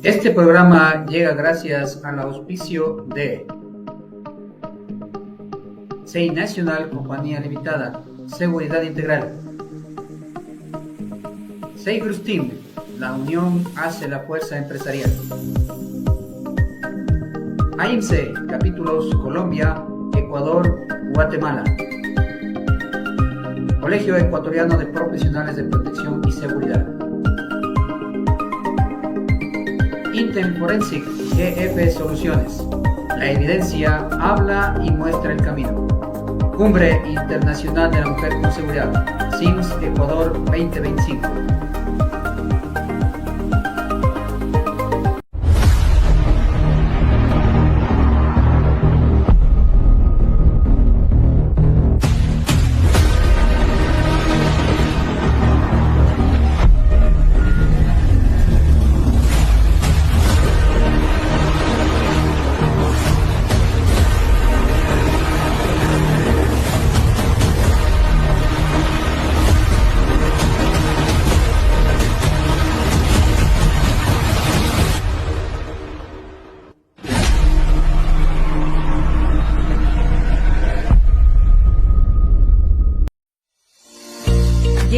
Este programa llega gracias al auspicio de SEI Nacional Compañía Limitada, Seguridad Integral. SEI Team, la unión hace la fuerza empresarial. AIMSE, capítulos Colombia, Ecuador, Guatemala. Colegio Ecuatoriano de Profesionales de Protección y Seguridad. Intel Forensic GF Soluciones. La evidencia habla y muestra el camino. Cumbre Internacional de la Mujer con Seguridad. SIMS Ecuador 2025.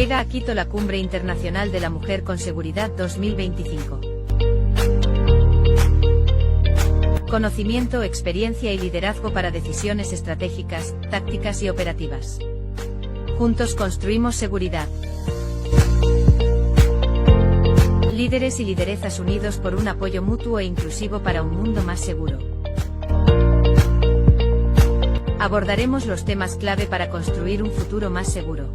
Llega a Quito la Cumbre Internacional de la Mujer con Seguridad 2025. Conocimiento, experiencia y liderazgo para decisiones estratégicas, tácticas y operativas. Juntos construimos seguridad. Líderes y lideresas unidos por un apoyo mutuo e inclusivo para un mundo más seguro. Abordaremos los temas clave para construir un futuro más seguro.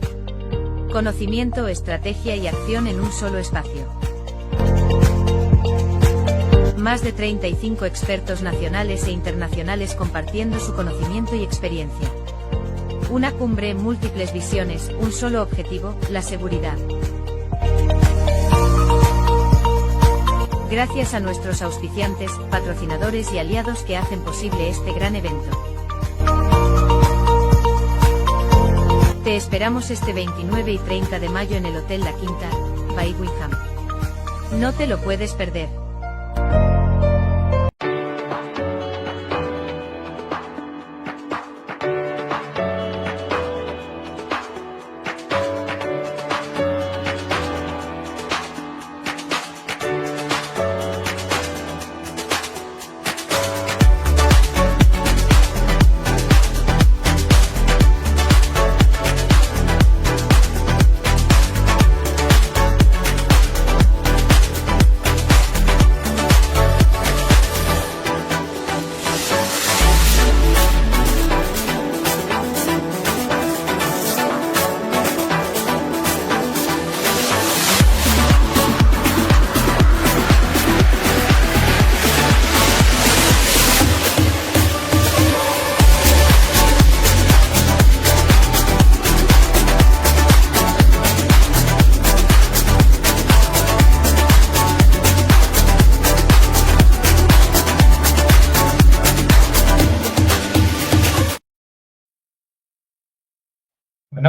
Conocimiento, estrategia y acción en un solo espacio. Más de 35 expertos nacionales e internacionales compartiendo su conocimiento y experiencia. Una cumbre, múltiples visiones, un solo objetivo, la seguridad. Gracias a nuestros auspiciantes, patrocinadores y aliados que hacen posible este gran evento. Te esperamos este 29 y 30 de mayo en el Hotel La Quinta, by Wyndham. No te lo puedes perder.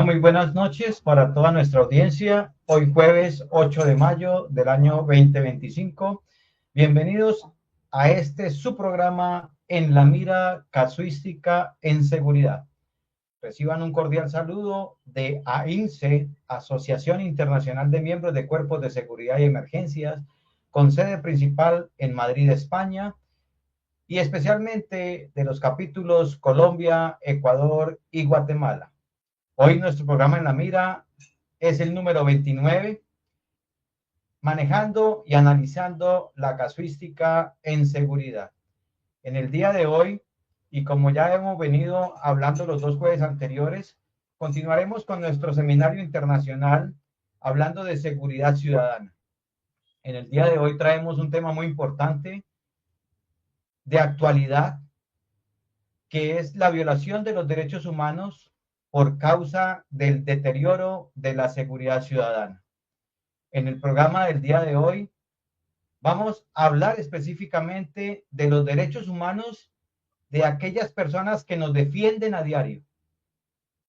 Muy buenas noches para toda nuestra audiencia. Hoy jueves 8 de mayo del año 2025. Bienvenidos a su programa En la Mira, Casuística en Seguridad. Reciban un cordial saludo de AINSE, Asociación Internacional de Miembros de Cuerpos de Seguridad y Emergencias, con sede principal en Madrid, España, y especialmente de los capítulos Colombia, Ecuador y Guatemala. Hoy nuestro programa En la Mira es el número 29, manejando y analizando la casuística en seguridad. En el día de hoy, y como ya hemos venido hablando los 2 jueves anteriores, continuaremos con nuestro seminario internacional hablando de seguridad ciudadana. En el día de hoy traemos un tema muy importante de actualidad, que es la violación de los derechos humanos por causa del deterioro de la seguridad ciudadana. En el programa del día de hoy vamos a hablar específicamente de los derechos humanos de aquellas personas que nos defienden a diario.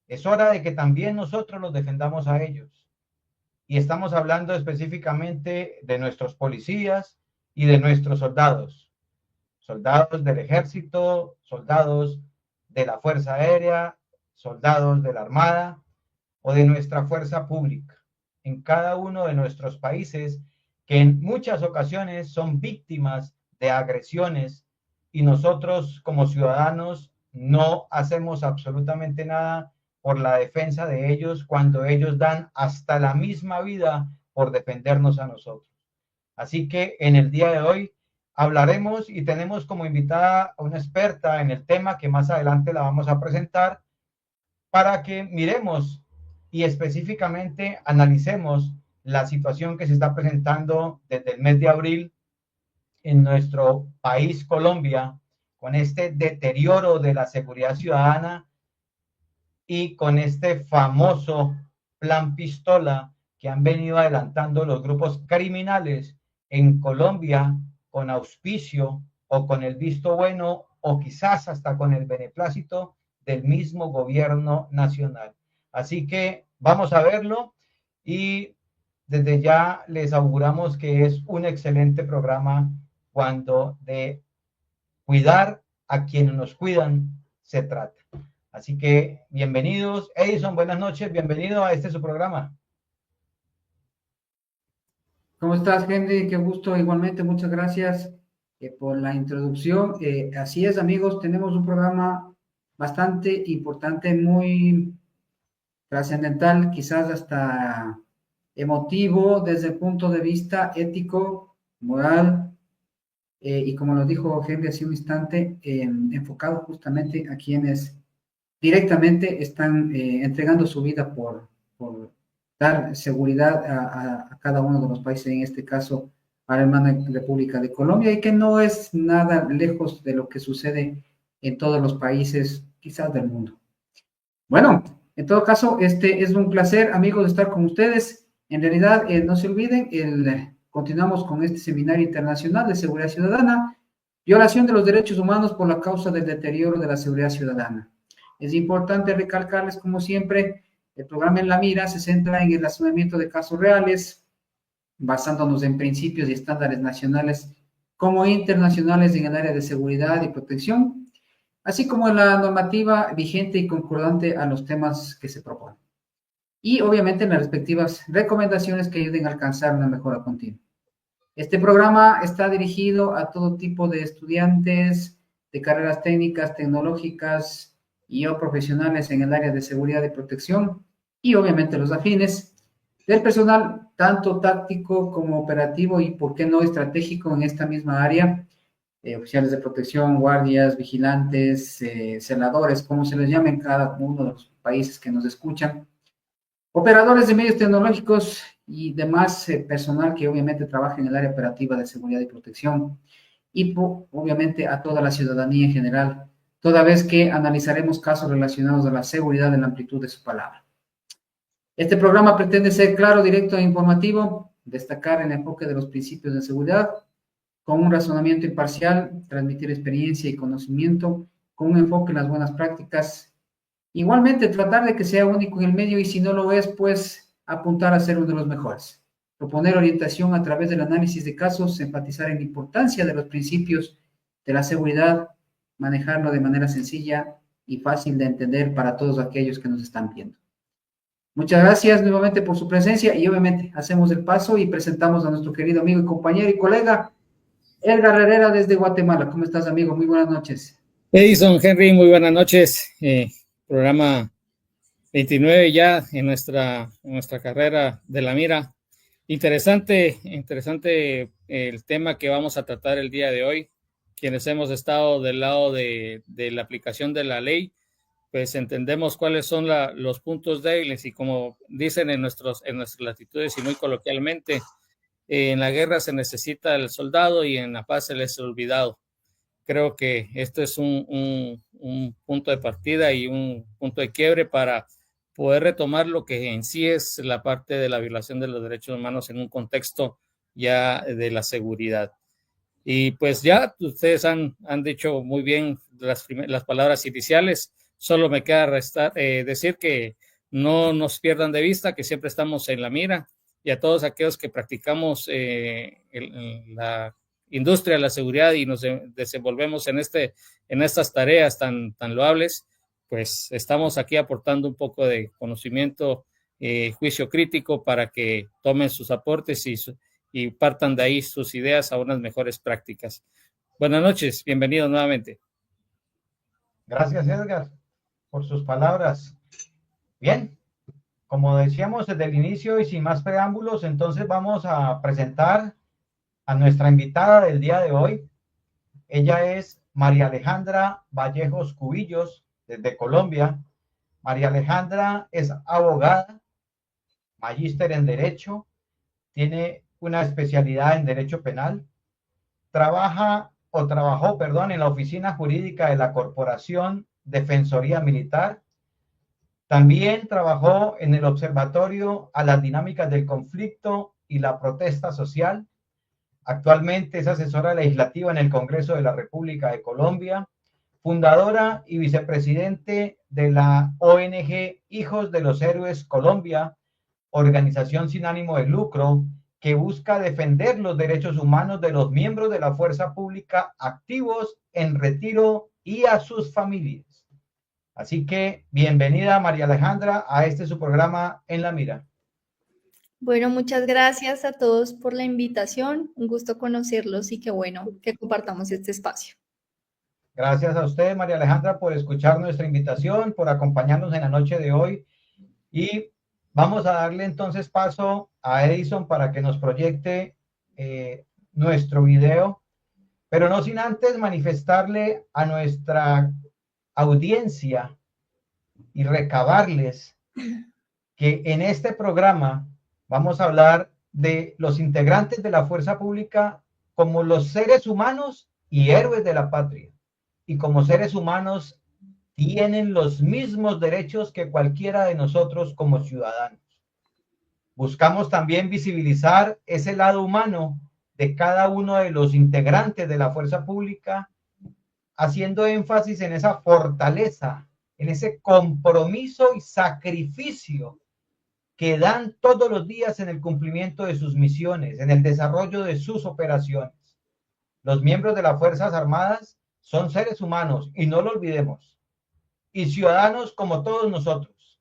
Es hora de que también nosotros los defendamos a ellos. Y estamos hablando específicamente de nuestros policías y de nuestros soldados. Soldados del ejército, soldados de la Fuerza Aérea, soldados de la Armada o de nuestra fuerza pública en cada uno de nuestros países, que en muchas ocasiones son víctimas de agresiones y nosotros como ciudadanos no hacemos absolutamente nada por la defensa de ellos cuando ellos dan hasta la misma vida por defendernos a nosotros. Así que en el día de hoy hablaremos y tenemos como invitada a una experta en el tema que más adelante la vamos a presentar, para que miremos y específicamente analicemos la situación que se está presentando desde el mes de abril en nuestro país, Colombia, con este deterioro de la seguridad ciudadana y con este famoso plan pistola que han venido adelantando los grupos criminales en Colombia con auspicio o con el visto bueno o quizás hasta con el beneplácito del mismo gobierno nacional. Así que vamos a verlo y desde ya les auguramos que es un excelente programa cuando de cuidar a quienes nos cuidan se trata. Así que bienvenidos. Edison, buenas noches, bienvenido a su programa. ¿Cómo estás, Henry? Qué gusto, igualmente, muchas gracias por la introducción. Así es, amigos, tenemos un programa bastante importante, muy trascendental, quizás hasta emotivo desde el punto de vista ético, moral, y como lo dijo Henry hace un instante, enfocado justamente a quienes directamente están entregando su vida por dar seguridad a cada uno de los países, en este caso a la hermana República de Colombia, y que no es nada lejos de lo que sucede en todos los países, quizás del mundo. Bueno, en todo caso, es un placer, amigos, estar con ustedes. En realidad, no se olviden, continuamos con este seminario internacional de seguridad ciudadana, violación de los derechos humanos por la causa del deterioro de la seguridad ciudadana. Es importante recalcarles, como siempre, el programa En la Mira se centra en el asesoramiento de casos reales, basándonos en principios y estándares nacionales como internacionales en el área de seguridad y protección, así como en la normativa vigente y concordante a los temas que se proponen. Y obviamente en las respectivas recomendaciones que ayuden a alcanzar una mejora continua. Este programa está dirigido a todo tipo de estudiantes de carreras técnicas, tecnológicas y o profesionales en el área de seguridad y protección, y obviamente los afines, del personal tanto táctico como operativo y, por qué no, estratégico en esta misma área, oficiales de protección, guardias, vigilantes, celadores, como se les llama en cada uno de los países que nos escuchan, operadores de medios tecnológicos y demás personal que obviamente trabaja en el área operativa de seguridad y protección, y obviamente a toda la ciudadanía en general, toda vez que analizaremos casos relacionados a la seguridad en la amplitud de su palabra. Este programa pretende ser claro, directo e informativo, destacar el enfoque de los principios de seguridad, con un razonamiento imparcial, transmitir experiencia y conocimiento, con un enfoque en las buenas prácticas Igualmente, tratar de que sea único en el medio y si no lo es, pues apuntar a ser uno de los mejores. Proponer orientación a través del análisis de casos, enfatizar en la importancia de los principios de la seguridad, manejarlo de manera sencilla y fácil de entender para todos aquellos que nos están viendo. Muchas gracias nuevamente por su presencia y obviamente hacemos el paso y presentamos a nuestro querido amigo y compañero y colega Edgar Herrera desde Guatemala. ¿Cómo estás, amigo? Muy buenas noches. Edison, Henry, muy buenas noches. Programa 29 ya en nuestra carrera de la mira. Interesante el tema que vamos a tratar el día de hoy. Quienes hemos estado del lado de la aplicación de la ley, pues entendemos cuáles son los puntos débiles y como dicen en nuestras latitudes y muy coloquialmente, en la guerra se necesita el soldado y en la paz se les olvidado. Creo que esto es un punto de partida y un punto de quiebre para poder retomar lo que en sí es la parte de la violación de los derechos humanos en un contexto ya de la seguridad. Y pues ya ustedes han dicho muy bien las palabras iniciales. Solo me queda decir que no nos pierdan de vista, que siempre estamos en la mira, y a todos aquellos que practicamos la industria de la seguridad y nos desenvolvemos en estas tareas tan loables, pues estamos aquí aportando un poco de conocimiento, juicio crítico para que tomen sus aportes y partan de ahí sus ideas a unas mejores prácticas. Buenas noches, bienvenidos nuevamente. Gracias, Edgar, por sus palabras. Bien, como decíamos desde el inicio y sin más preámbulos, entonces vamos a presentar a nuestra invitada del día de hoy. Ella es María Alejandra Vallejos Cubillos, desde Colombia. María Alejandra es abogada, magíster en Derecho, tiene una especialidad en Derecho Penal, trabajó en la Oficina Jurídica de la Corporación Defensoría Militar. También trabajó en el Observatorio a las Dinámicas del Conflicto y la Protesta Social. Actualmente es asesora legislativa en el Congreso de la República de Colombia, fundadora y vicepresidente de la ONG Hijos de los Héroes Colombia, organización sin ánimo de lucro que busca defender los derechos humanos de los miembros de la fuerza pública activos en retiro y a sus familias. Así que bienvenida, María Alejandra, a su programa En la Mira. Bueno, muchas gracias a todos por la invitación. Un gusto conocerlos y qué bueno que compartamos este espacio. Gracias a usted, María Alejandra, por escuchar nuestra invitación, por acompañarnos en la noche de hoy. Y vamos a darle entonces paso a Edison para que nos proyecte nuestro video, pero no sin antes manifestarle a nuestra audiencia y recabarles que en este programa vamos a hablar de los integrantes de la fuerza pública como los seres humanos y héroes de la patria. Y como seres humanos tienen los mismos derechos que cualquiera de nosotros como ciudadanos. Buscamos también visibilizar ese lado humano de cada uno de los integrantes de la fuerza pública, haciendo énfasis en esa fortaleza, en ese compromiso y sacrificio que dan todos los días en el cumplimiento de sus misiones, en el desarrollo de sus operaciones. Los miembros de las Fuerzas Armadas son seres humanos, y no lo olvidemos, y ciudadanos como todos nosotros.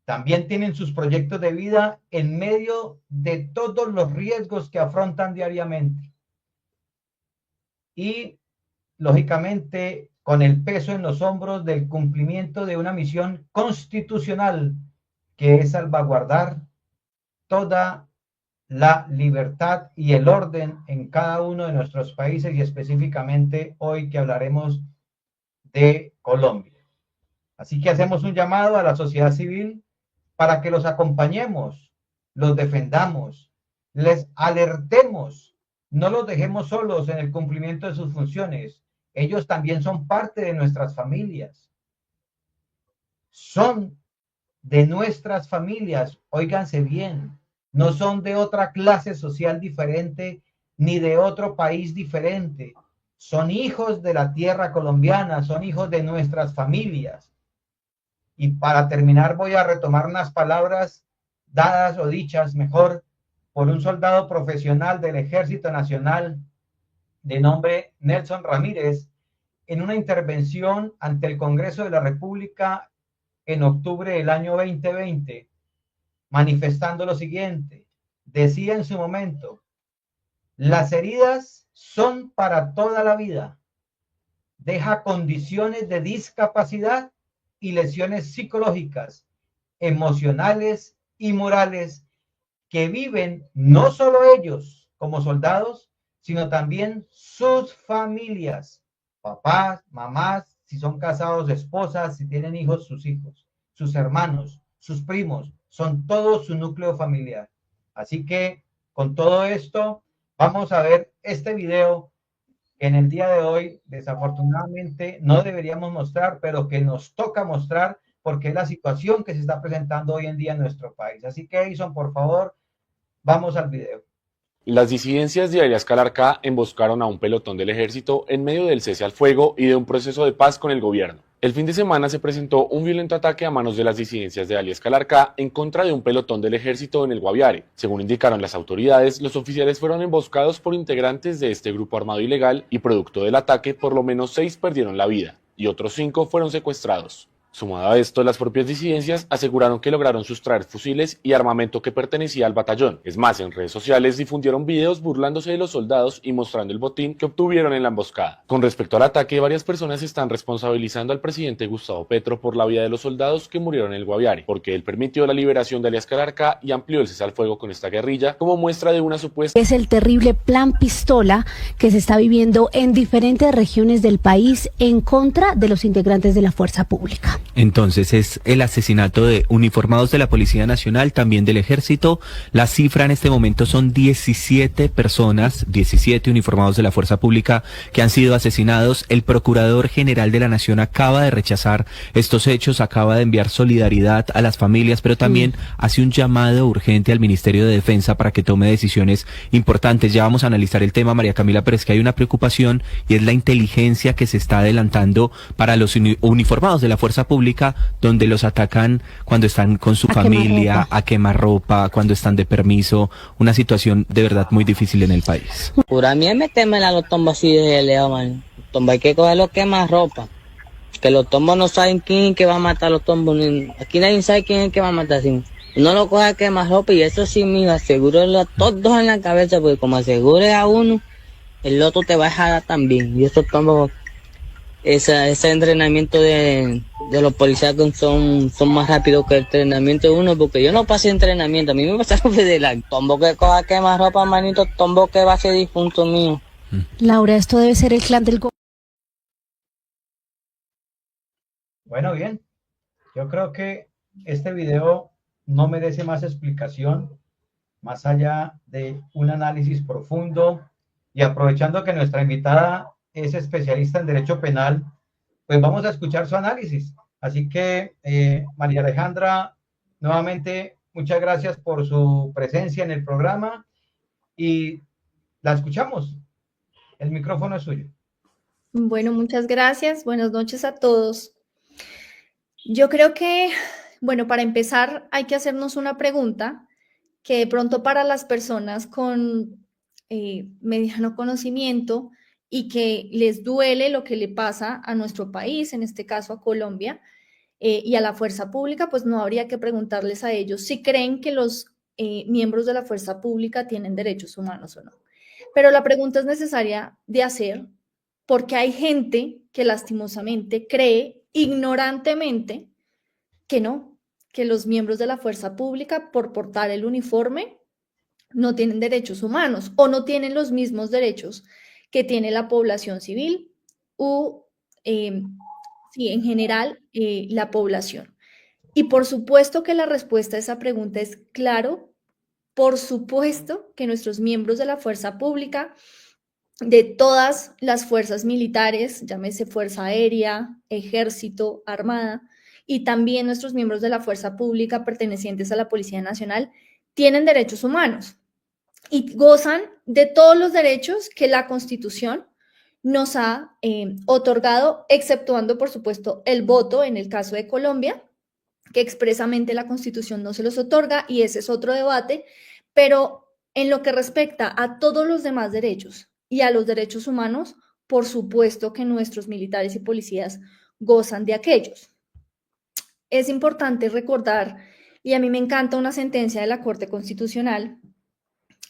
También tienen sus proyectos de vida en medio de todos los riesgos que afrontan diariamente. Y, lógicamente, con el peso en los hombros del cumplimiento de una misión constitucional que es salvaguardar toda la libertad y el orden en cada uno de nuestros países y específicamente hoy que hablaremos de Colombia. Así que hacemos un llamado a la sociedad civil para que los acompañemos, los defendamos, les alertemos, no los dejemos solos en el cumplimiento de sus funciones. Ellos también son parte de nuestras familias. Son de nuestras familias, óiganse bien, no son de otra clase social diferente ni de otro país diferente. Son hijos de la tierra colombiana, son hijos de nuestras familias. Y para terminar voy a retomar unas palabras dadas o dichas mejor por un soldado profesional del Ejército Nacional de nombre Nelson Ramírez en una intervención ante el Congreso de la República en octubre del año 2020, manifestando lo siguiente. Decía en su momento: las heridas son para toda la vida. Deja condiciones de discapacidad y lesiones psicológicas, emocionales y morales que viven no solo ellos como soldados, sino también sus familias, papás, mamás, si son casados, esposas, si tienen hijos, sus hijos, sus hermanos, sus primos, son todo su núcleo familiar. Así que con todo esto vamos a ver este video que en el día de hoy desafortunadamente no deberíamos mostrar, pero que nos toca mostrar porque es la situación que se está presentando hoy en día en nuestro país. Así que, Edison, por favor, vamos al video. Las disidencias de Alias Calarcá emboscaron a un pelotón del ejército en medio del cese al fuego y de un proceso de paz con el gobierno. El fin de semana se presentó un violento ataque a manos de las disidencias de Alias Calarcá en contra de un pelotón del ejército en el Guaviare. Según indicaron las autoridades, los oficiales fueron emboscados por integrantes de este grupo armado ilegal y producto del ataque por lo menos 6 perdieron la vida y otros 5 fueron secuestrados. Sumado a esto, las propias disidencias aseguraron que lograron sustraer fusiles y armamento que pertenecía al batallón. Es más, en redes sociales difundieron videos burlándose de los soldados y mostrando el botín que obtuvieron en la emboscada. Con respecto al ataque, varias personas están responsabilizando al presidente Gustavo Petro por la vida de los soldados que murieron en el Guaviare, porque él permitió la liberación de Alias Calarcá y amplió el cese al fuego con esta guerrilla como muestra de una supuesta... Es el terrible plan pistola que se está viviendo en diferentes regiones del país en contra de los integrantes de la fuerza pública. Entonces es el asesinato de uniformados de la Policía Nacional, también del Ejército. La cifra en este momento son 17 personas, 17 uniformados de la Fuerza Pública que han sido asesinados. El Procurador General de la Nación acaba de rechazar estos hechos, acaba de enviar solidaridad a las familias, pero también hace un llamado urgente al Ministerio de Defensa para que tome decisiones importantes. Ya vamos a analizar el tema, María Camila, pero es que hay una preocupación y es la inteligencia que se está adelantando para los uniformados de la Fuerza Pública, donde los atacan cuando están con su familia, a quemarropa, cuando están de permiso. Una situación de verdad muy difícil en el país. Pura mí es meterme a los tombos así de leo, man. Los tombos hay que cogerlos quemarropa. Que los tombos no saben quién es que va a matar a los tombos. Aquí nadie sabe quién es que va a matar. ¿Sí? Uno lo coge a quemarropa y eso sí, mira, asegúrelo a todos en la cabeza, porque como asegures a uno, el otro te va a dejar también. Y esos tombos, ese entrenamiento de los policías son más rápidos que el entrenamiento de uno, porque yo no pasé entrenamiento, a mí me pasaron de la tombo que coja quema ropa, manito, tombo que va a ser difunto mío. Laura, esto debe ser el clan del... Bueno, bien, yo creo que este video no merece más explicación, más allá de un análisis profundo, y aprovechando que nuestra invitada es especialista en derecho penal, pues vamos a escuchar su análisis. Así que, María Alejandra, nuevamente, muchas gracias por su presencia en el programa y la escuchamos. El micrófono es suyo. Bueno, muchas gracias. Buenas noches a todos. Yo creo que, bueno, para empezar hay que hacernos una pregunta que de pronto para las personas con mediano conocimiento y que les duele lo que le pasa a nuestro país, en este caso a Colombia, y a la fuerza pública, pues no habría que preguntarles a ellos si creen que los miembros de la fuerza pública tienen derechos humanos o no. Pero la pregunta es necesaria de hacer porque hay gente que lastimosamente cree ignorantemente que no, que los miembros de la fuerza pública por portar el uniforme no tienen derechos humanos o no tienen los mismos derechos que tiene la población civil u, sí, en general, la población. Y por supuesto que la respuesta a esa pregunta es claro, por supuesto que nuestros miembros de la fuerza pública, de todas las fuerzas militares, llámese Fuerza Aérea, Ejército, Armada, y también nuestros miembros de la fuerza pública pertenecientes a la Policía Nacional, tienen derechos humanos y gozan de todos los derechos que la Constitución nos ha otorgado, exceptuando, por supuesto, el voto en el caso de Colombia, que expresamente la Constitución no se los otorga, y ese es otro debate, pero en lo que respecta a todos los demás derechos y a los derechos humanos, por supuesto que nuestros militares y policías gozan de aquellos. Es importante recordar, y a mí me encanta una sentencia de la Corte Constitucional,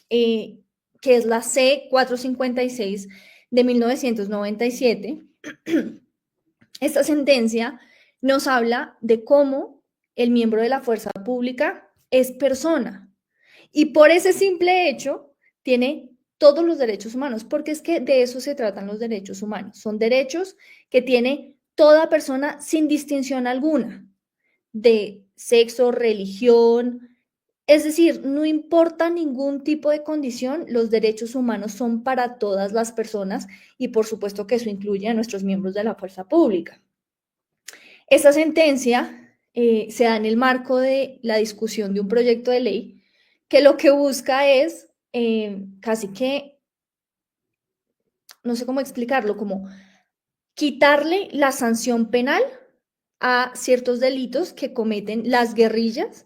que es la C-456 de 1997. Esta sentencia nos habla de cómo el miembro de la fuerza pública es persona, y por ese simple hecho tiene todos los derechos humanos, porque es que de eso se tratan los derechos humanos. Son derechos que tiene toda persona sin distinción alguna, de sexo, religión, es decir, no importa ningún tipo de condición, los derechos humanos son para todas las personas, y por supuesto que eso incluye a nuestros miembros de la fuerza pública. Esta sentencia se da en el marco de la discusión de un proyecto de ley que lo que busca es casi que, no sé cómo explicarlo, como quitarle la sanción penal a ciertos delitos que cometen las guerrillas,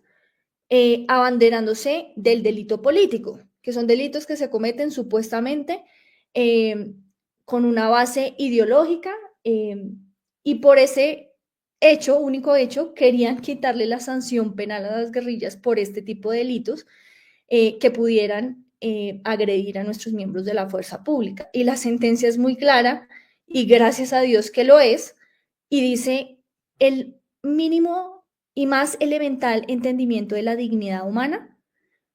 abanderándose del delito político, que son delitos que se cometen supuestamente con una base ideológica, y por ese hecho, único hecho, querían quitarle la sanción penal a las guerrillas por este tipo de delitos que pudieran agredir a nuestros miembros de la fuerza pública. Y la sentencia es muy clara, y gracias a Dios que lo es, y dice: el mínimo y más elemental entendimiento de la dignidad humana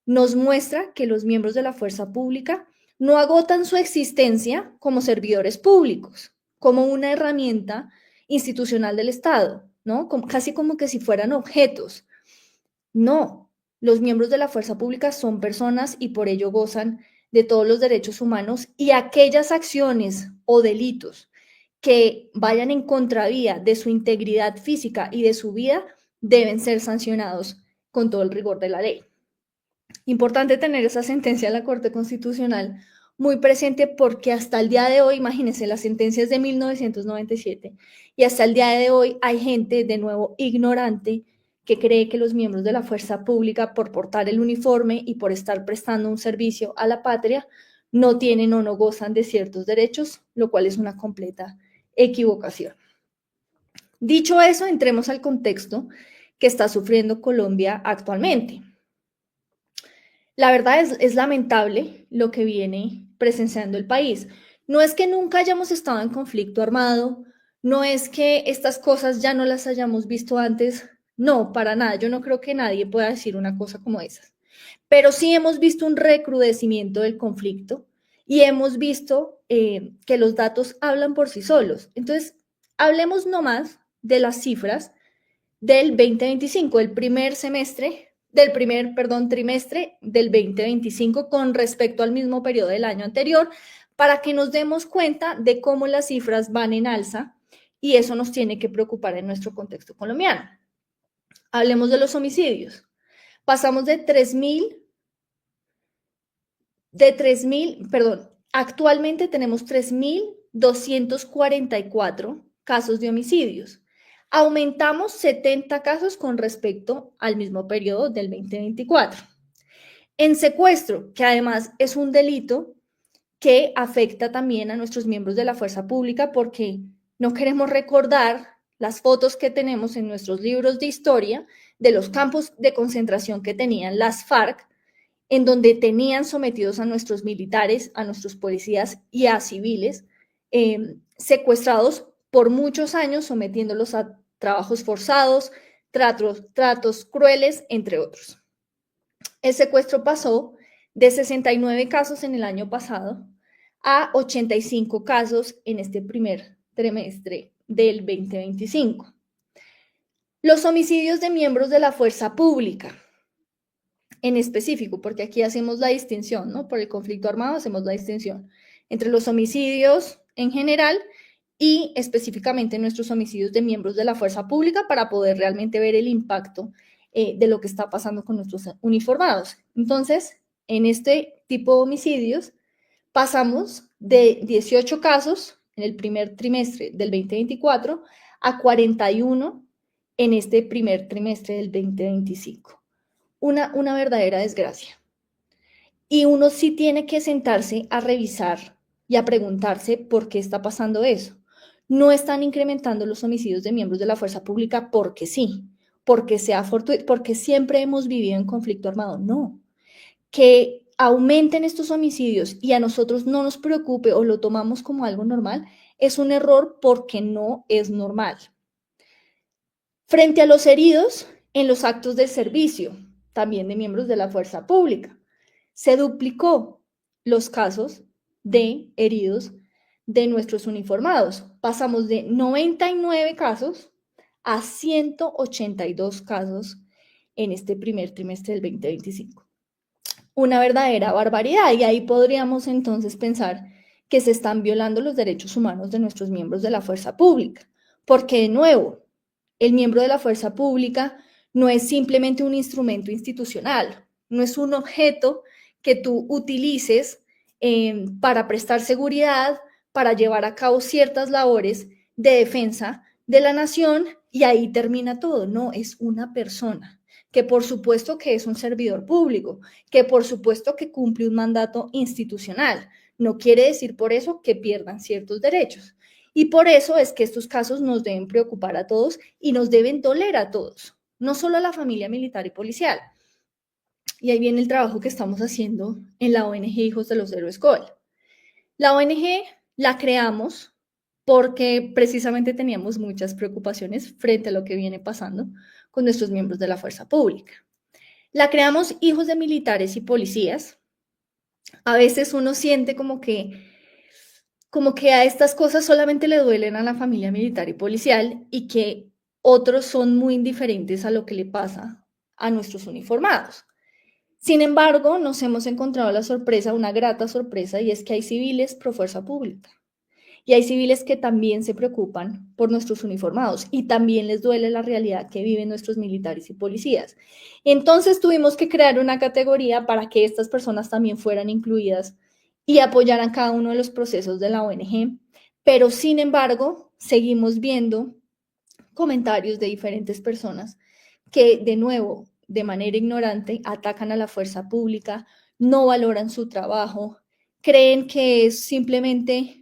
nos muestra que los miembros de la fuerza pública no agotan su existencia como servidores públicos, como una herramienta institucional del Estado, ¿no? Casi como que si fueran objetos. No, los miembros de la fuerza pública son personas y por ello gozan de todos los derechos humanos, y aquellas acciones o delitos que vayan en contravía de su integridad física y de su vida deben ser sancionados con todo el rigor de la ley. Importante tener esa sentencia de la Corte Constitucional muy presente, porque hasta el día de hoy, imagínense, la sentencia es de 1997, y hasta el día de hoy hay gente, de nuevo, ignorante, que cree que los miembros de la fuerza pública, por portar el uniforme y por estar prestando un servicio a la patria, no tienen o no gozan de ciertos derechos, lo cual es una completa equivocación. Dicho eso, entremos al contexto que está sufriendo Colombia actualmente. La verdad es lamentable lo que viene presenciando el país. No es que nunca hayamos estado en conflicto armado, no es que estas cosas ya no las hayamos visto antes, no, para nada. Yo no creo que nadie pueda decir una cosa como esas. Pero sí hemos visto un recrudecimiento del conflicto, y hemos visto que los datos hablan por sí solos. Entonces, hablemos nomás de las cifras del 2025, del trimestre del 2025 con respecto al mismo periodo del año anterior, para que nos demos cuenta de cómo las cifras van en alza, y eso nos tiene que preocupar en nuestro contexto colombiano. Hablemos de los homicidios. Pasamos de 3.000, actualmente tenemos 3.244 casos de homicidios. Aumentamos 70 casos con respecto al mismo periodo del 2024. En secuestro, que además es un delito que afecta también a nuestros miembros de la fuerza pública, porque no queremos recordar las fotos que tenemos en nuestros libros de historia de los campos de concentración que tenían las FARC, en donde tenían sometidos a nuestros militares, a nuestros policías y a civiles, secuestrados por muchos años, sometiéndolos a trabajos forzados, tratos crueles, entre otros. El secuestro pasó de 69 casos en el año pasado a 85 casos en este primer trimestre del 2025. Los homicidios de miembros de la fuerza pública, en específico, porque aquí hacemos la distinción, ¿no? Por el conflicto armado hacemos la distinción entre los homicidios en general y específicamente nuestros homicidios de miembros de la fuerza pública, para poder realmente ver el impacto de lo que está pasando con nuestros uniformados. Entonces, en este tipo de homicidios pasamos de 18 casos en el primer trimestre del 2024 a 41 en este primer trimestre del 2025. Una verdadera desgracia. Y uno sí tiene que sentarse a revisar y a preguntarse por qué está pasando eso. No están incrementando los homicidios de miembros de la fuerza pública porque sí, porque porque siempre hemos vivido en conflicto armado. No. Que aumenten estos homicidios y a nosotros no nos preocupe o lo tomamos como algo normal, es un error porque no es normal. Frente a los heridos en los actos de servicio, también de miembros de la fuerza pública, se duplicó los casos de heridos de nuestros uniformados. Pasamos de 99 casos a 182 casos en este primer trimestre del 2025. Una verdadera barbaridad, y ahí podríamos entonces pensar que se están violando los derechos humanos de nuestros miembros de la fuerza pública, porque de nuevo, el miembro de la fuerza pública no es simplemente un instrumento institucional, no es un objeto que tú utilices para prestar seguridad, para llevar a cabo ciertas labores de defensa de la nación y ahí termina todo. No, es una persona que por supuesto que es un servidor público, que por supuesto que cumple un mandato institucional. No quiere decir por eso que pierdan ciertos derechos. Y por eso es que estos casos nos deben preocupar a todos y nos deben doler a todos, no solo a la familia militar y policial. Y ahí viene el trabajo que estamos haciendo en la ONG Hijos de los Héroes GOL. La ONG la creamos porque precisamente teníamos muchas preocupaciones frente a lo que viene pasando con nuestros miembros de la fuerza pública. La creamos hijos de militares y policías. A veces uno siente como que a estas cosas solamente le duelen a la familia militar y policial y que otros son muy indiferentes a lo que le pasa a nuestros uniformados. Sin embargo, nos hemos encontrado la sorpresa, una grata sorpresa, y es que hay civiles pro fuerza pública. Y hay civiles que también se preocupan por nuestros uniformados y también les duele la realidad que viven nuestros militares y policías. Entonces tuvimos que crear una categoría para que estas personas también fueran incluidas y apoyaran cada uno de los procesos de la ONG. Pero sin embargo, seguimos viendo comentarios de diferentes personas que, de nuevo, de manera ignorante, atacan a la fuerza pública, no valoran su trabajo, creen que es simplemente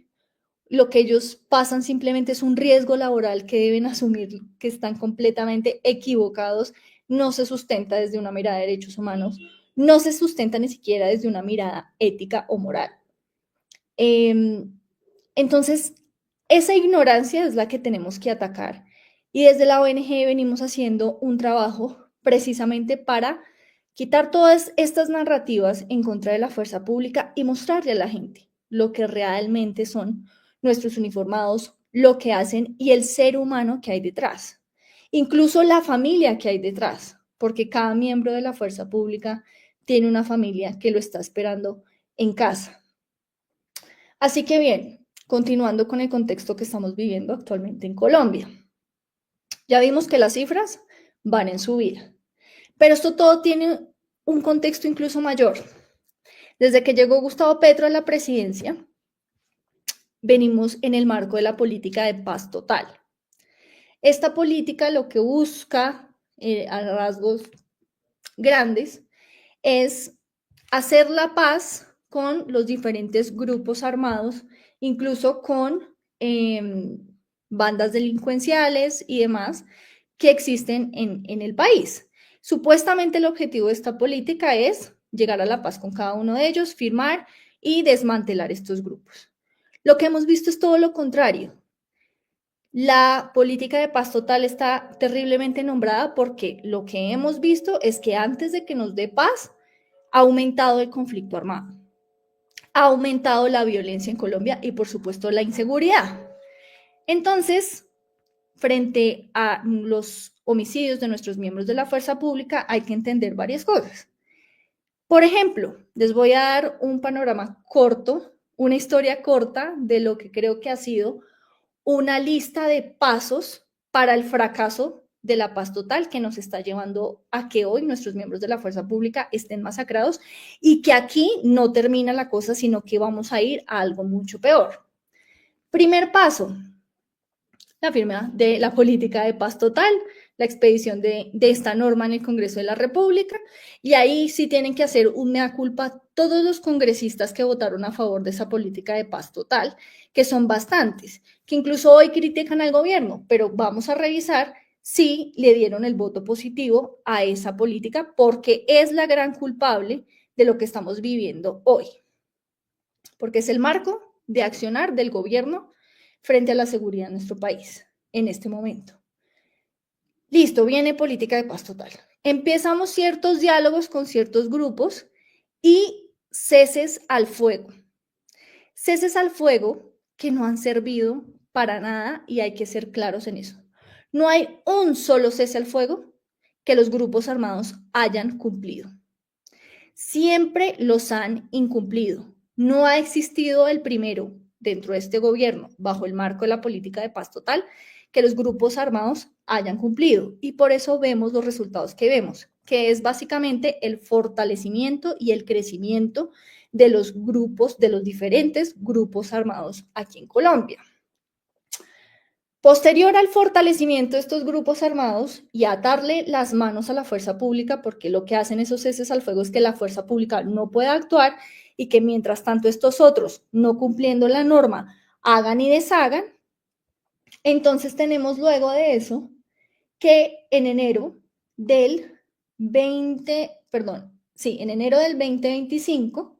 lo que ellos pasan, simplemente es un riesgo laboral que deben asumir, que están completamente equivocados, no se sustenta desde una mirada de derechos humanos, no se sustenta ni siquiera desde una mirada ética o moral. Entonces, esa ignorancia es la que tenemos que atacar. Y desde la ONG venimos haciendo un trabajo precisamente para quitar todas estas narrativas en contra de la fuerza pública y mostrarle a la gente lo que realmente son nuestros uniformados, lo que hacen y el ser humano que hay detrás. Incluso la familia que hay detrás, porque cada miembro de la fuerza pública tiene una familia que lo está esperando en casa. Así que bien, continuando con el contexto que estamos viviendo actualmente en Colombia. Ya vimos que las cifras van en subida, pero esto todo tiene un contexto incluso mayor. Desde que llegó Gustavo Petro a la presidencia, venimos en el marco de la política de paz total. Esta política lo que busca, a rasgos grandes, es hacer la paz con los diferentes grupos armados, incluso con bandas delincuenciales y demás que existen en el país. Supuestamente el objetivo de esta política es llegar a la paz con cada uno de ellos, firmar y desmantelar estos grupos. Lo que hemos visto es todo lo contrario. La política de paz total está terriblemente nombrada porque lo que hemos visto es que antes de que nos dé paz, ha aumentado el conflicto armado, ha aumentado la violencia en Colombia y, por supuesto, la inseguridad. Entonces, frente a los homicidios de nuestros miembros de la fuerza pública, hay que entender varias cosas. Por ejemplo, les voy a dar un panorama corto, una historia corta de lo que creo que ha sido una lista de pasos para el fracaso de la paz total que nos está llevando a que hoy nuestros miembros de la fuerza pública estén masacrados y que aquí no termina la cosa, sino que vamos a ir a algo mucho peor. Primer paso, la firma de la política de paz total, la expedición de esta norma en el Congreso de la República, y ahí sí tienen que hacer un mea culpa todos los congresistas que votaron a favor de esa política de paz total, que son bastantes, que incluso hoy critican al gobierno, pero vamos a revisar si le dieron el voto positivo a esa política, porque es la gran culpable de lo que estamos viviendo hoy, porque es el marco de accionar del gobierno frente a la seguridad de nuestro país en este momento. Listo, viene política de paz total. Empezamos ciertos diálogos con ciertos grupos y ceses al fuego. Ceses al fuego que no han servido para nada y hay que ser claros en eso. No hay un solo cese al fuego que los grupos armados hayan cumplido. Siempre los han incumplido. No ha existido el primero dentro de este gobierno, bajo el marco de la política de paz total, que los grupos armados hayan cumplido. Y por eso vemos los resultados que vemos, que es básicamente el fortalecimiento y el crecimiento de los grupos, de los diferentes grupos armados aquí en Colombia. Posterior al fortalecimiento de estos grupos armados y atarle las manos a la fuerza pública, porque lo que hacen esos ceses al fuego es que la fuerza pública no puede actuar y que mientras tanto estos otros, no cumpliendo la norma, hagan y deshagan. Entonces tenemos luego de eso que en enero del 2025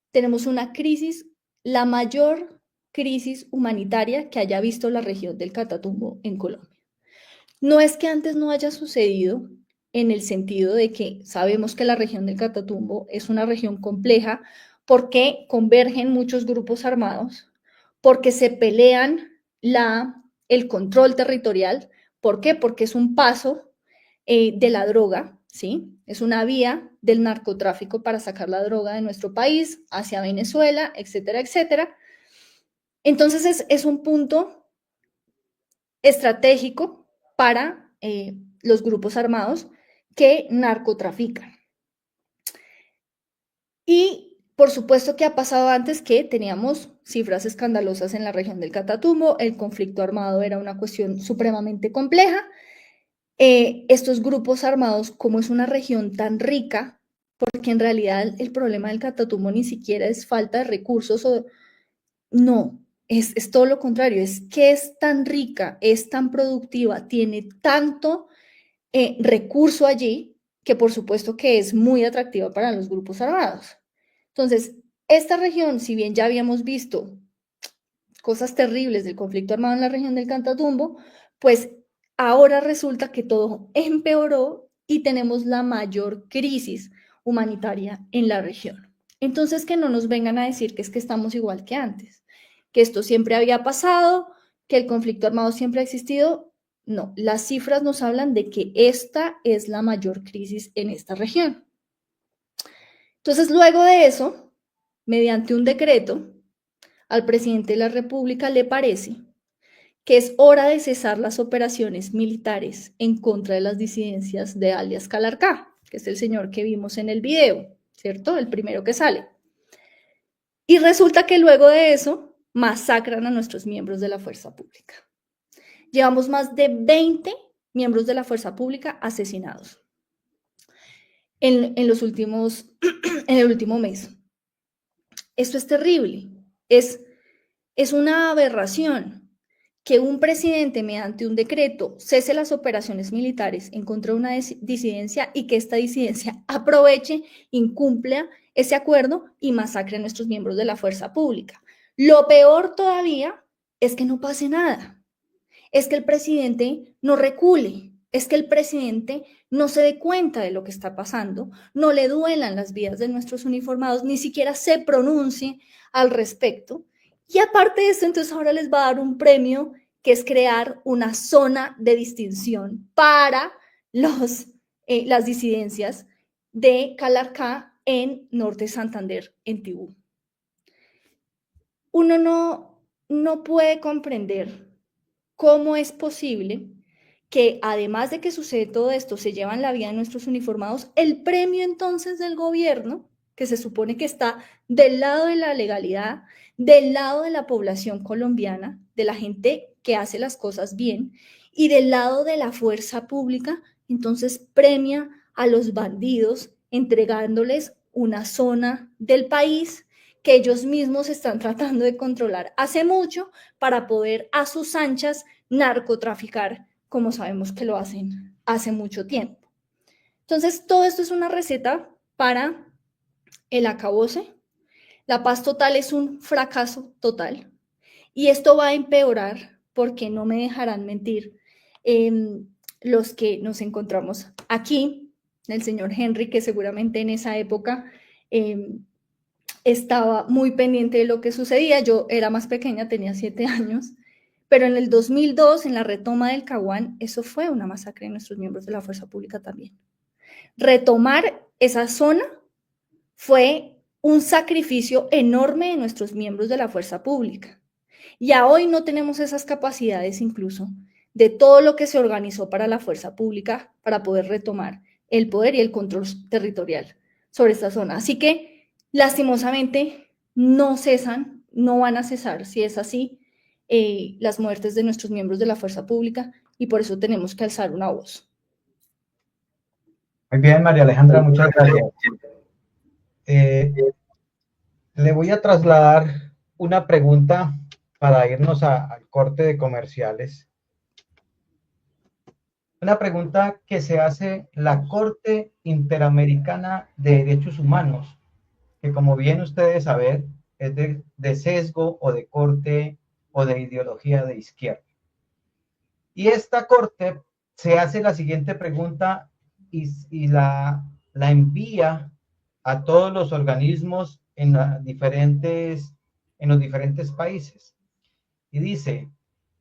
tenemos una crisis, la mayor crisis humanitaria que haya visto la región del Catatumbo en Colombia. No es que antes no haya sucedido, en el sentido de que sabemos que la región del Catatumbo es una región compleja porque convergen muchos grupos armados, porque se pelean el control territorial. ¿Por qué? Porque es un paso de la droga, ¿sí? Es una vía del narcotráfico para sacar la droga de nuestro país hacia Venezuela, etcétera, etcétera. Entonces es un punto estratégico para los grupos armados que narcotrafican. Y por supuesto que ha pasado antes que teníamos cifras escandalosas en la región del Catatumbo, el conflicto armado era una cuestión supremamente compleja. Estos grupos armados, como es una región tan rica, porque en realidad el problema del Catatumbo ni siquiera es falta de recursos, no, es todo lo contrario, es que es tan rica, es tan productiva, tiene tanto recurso allí, que por supuesto que es muy atractiva para los grupos armados. Entonces, esta región, si bien ya habíamos visto cosas terribles del conflicto armado en la región del Catatumbo, pues ahora resulta que todo empeoró y tenemos la mayor crisis humanitaria en la región. Entonces, que no nos vengan a decir que es que estamos igual que antes, que esto siempre había pasado, que el conflicto armado siempre ha existido. No, las cifras nos hablan de que esta es la mayor crisis en esta región. Entonces, luego de eso, mediante un decreto, al presidente de la República le parece que es hora de cesar las operaciones militares en contra de las disidencias de alias Calarcá, que es el señor que vimos en el video, ¿cierto? El primero que sale. Y resulta que luego de eso masacran a nuestros miembros de la fuerza pública. Llevamos más de 20 miembros de la fuerza pública asesinados en el último mes. Esto es terrible, es una aberración que un presidente mediante un decreto cese las operaciones militares en contra de una disidencia y que esta disidencia aproveche, incumpla ese acuerdo y masacre a nuestros miembros de la fuerza pública. Lo peor todavía es que no pase nada. Es que el presidente no recule, es que el presidente no se dé cuenta de lo que está pasando, no le duelan las vidas de nuestros uniformados, ni siquiera se pronuncie al respecto. Y aparte de eso, entonces ahora les va a dar un premio que es crear una zona de distinción para las disidencias de Calarcá en Norte Santander, en Tibú. Uno no puede comprender cómo es posible que además de que sucede todo esto, se llevan la vida de nuestros uniformados, el premio entonces del gobierno, que se supone que está del lado de la legalidad, del lado de la población colombiana, de la gente que hace las cosas bien, Y del lado de la fuerza pública, entonces premia a los bandidos entregándoles una zona del país que ellos mismos están tratando de controlar hace mucho para poder a sus anchas narcotraficar, como sabemos que lo hacen hace mucho tiempo. Entonces, todo esto es una receta para el acabose. La paz total es un fracaso total y esto va a empeorar porque no me dejarán mentir los que nos encontramos aquí, el señor Henry, que seguramente en esa época estaba muy pendiente de lo que sucedía. Yo era más pequeña, tenía 7 años, pero en el 2002, en la retoma del Caguán, eso fue una masacre de nuestros miembros de la fuerza pública también. Retomar esa zona fue un sacrificio enorme de nuestros miembros de la fuerza pública. Y a hoy no tenemos esas capacidades incluso de todo lo que se organizó para la fuerza pública para poder retomar el poder y el control territorial sobre esta zona. Así que, lastimosamente, no cesan, no van a cesar, si es así, las muertes de nuestros miembros de la fuerza pública y por eso tenemos que alzar una voz. Muy bien, María Alejandra, muchas gracias. Le voy a trasladar una pregunta para irnos al corte de comerciales. Una pregunta que se hace la Corte Interamericana de Derechos Humanos, que como bien ustedes saben, es de sesgo o de corte o de ideología de izquierda. Y esta Corte se hace la siguiente pregunta y la envía a todos los organismos en los diferentes países. Y dice,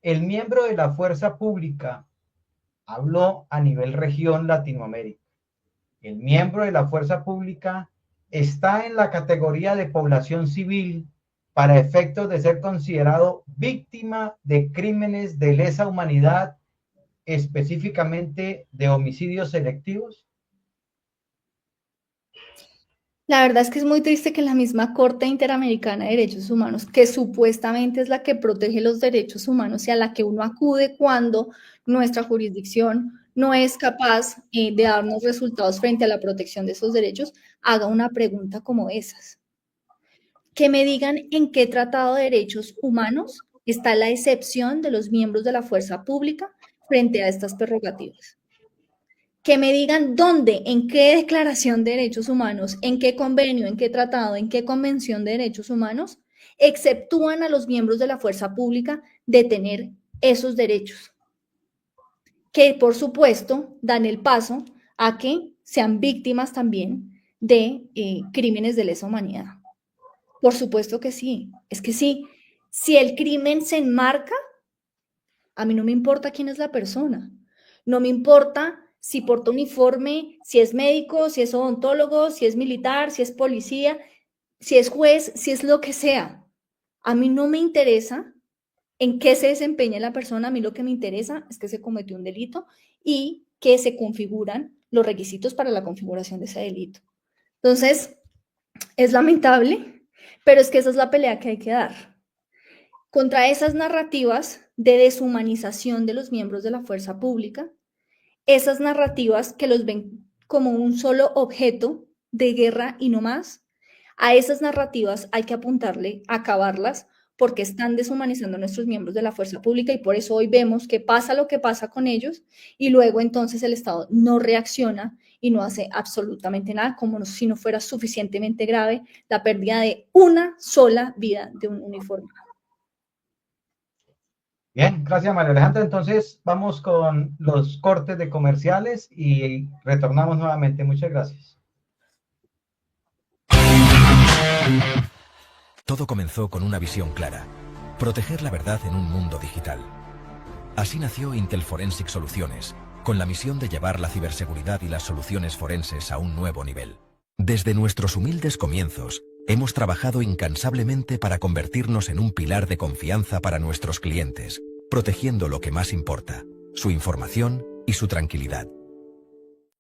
el miembro de la fuerza pública habló a nivel región Latinoamérica. El miembro de la fuerza pública está en la categoría de población civil para efectos de ser considerado víctima de crímenes de lesa humanidad, específicamente de homicidios selectivos. La verdad es que es muy triste que la misma Corte Interamericana de Derechos Humanos, que supuestamente es la que protege los derechos humanos y a la que uno acude cuando nuestra jurisdicción no es capaz de darnos resultados frente a la protección de esos derechos, haga una pregunta como esas. Que me digan en qué tratado de derechos humanos está la excepción de los miembros de la fuerza pública frente a estas prerrogativas. Que me digan dónde, en qué declaración de derechos humanos, en qué convenio, en qué tratado, en qué convención de derechos humanos exceptúan a los miembros de la fuerza pública de tener esos derechos. Que por supuesto dan el paso a que sean víctimas también de crímenes de lesa humanidad. Por supuesto que sí, es que sí, si el crimen se enmarca, a mí no me importa quién es la persona, no me importa si porta uniforme, si es médico, si es odontólogo, si es militar, si es policía, si es juez, si es lo que sea. A mí no me interesa en qué se desempeña la persona, a mí lo que me interesa es que se cometió un delito y que se configuran los requisitos para la configuración de ese delito. Entonces, es lamentable, pero es que esa es la pelea que hay que dar. Contra esas narrativas de deshumanización de los miembros de la fuerza pública, esas narrativas que los ven como un solo objeto de guerra y no más, a esas narrativas hay que apuntarle a acabarlas porque están deshumanizando a nuestros miembros de la fuerza pública y por eso hoy vemos que pasa lo que pasa con ellos y luego entonces el Estado no reacciona y no hace absolutamente nada, como si no fuera suficientemente grave la pérdida de una sola vida de un uniformado. Bien, gracias María Alejandra. Entonces vamos con los cortes de comerciales y retornamos nuevamente. Muchas gracias. Todo comenzó con una visión clara: proteger la verdad en un mundo digital. Así nació Intel Forensic Soluciones, con la misión de llevar la ciberseguridad y las soluciones forenses a un nuevo nivel. Desde nuestros humildes comienzos, hemos trabajado incansablemente para convertirnos en un pilar de confianza para nuestros clientes, protegiendo lo que más importa, su información y su tranquilidad.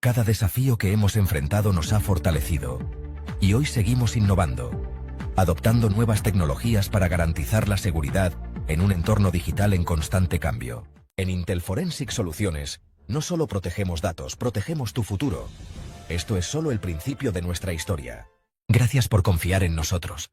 Cada desafío que hemos enfrentado nos ha fortalecido y hoy seguimos innovando, adoptando nuevas tecnologías para garantizar la seguridad en un entorno digital en constante cambio. En Intel Forensic Soluciones, no solo protegemos datos, protegemos tu futuro. Esto es solo el principio de nuestra historia. Gracias por confiar en nosotros.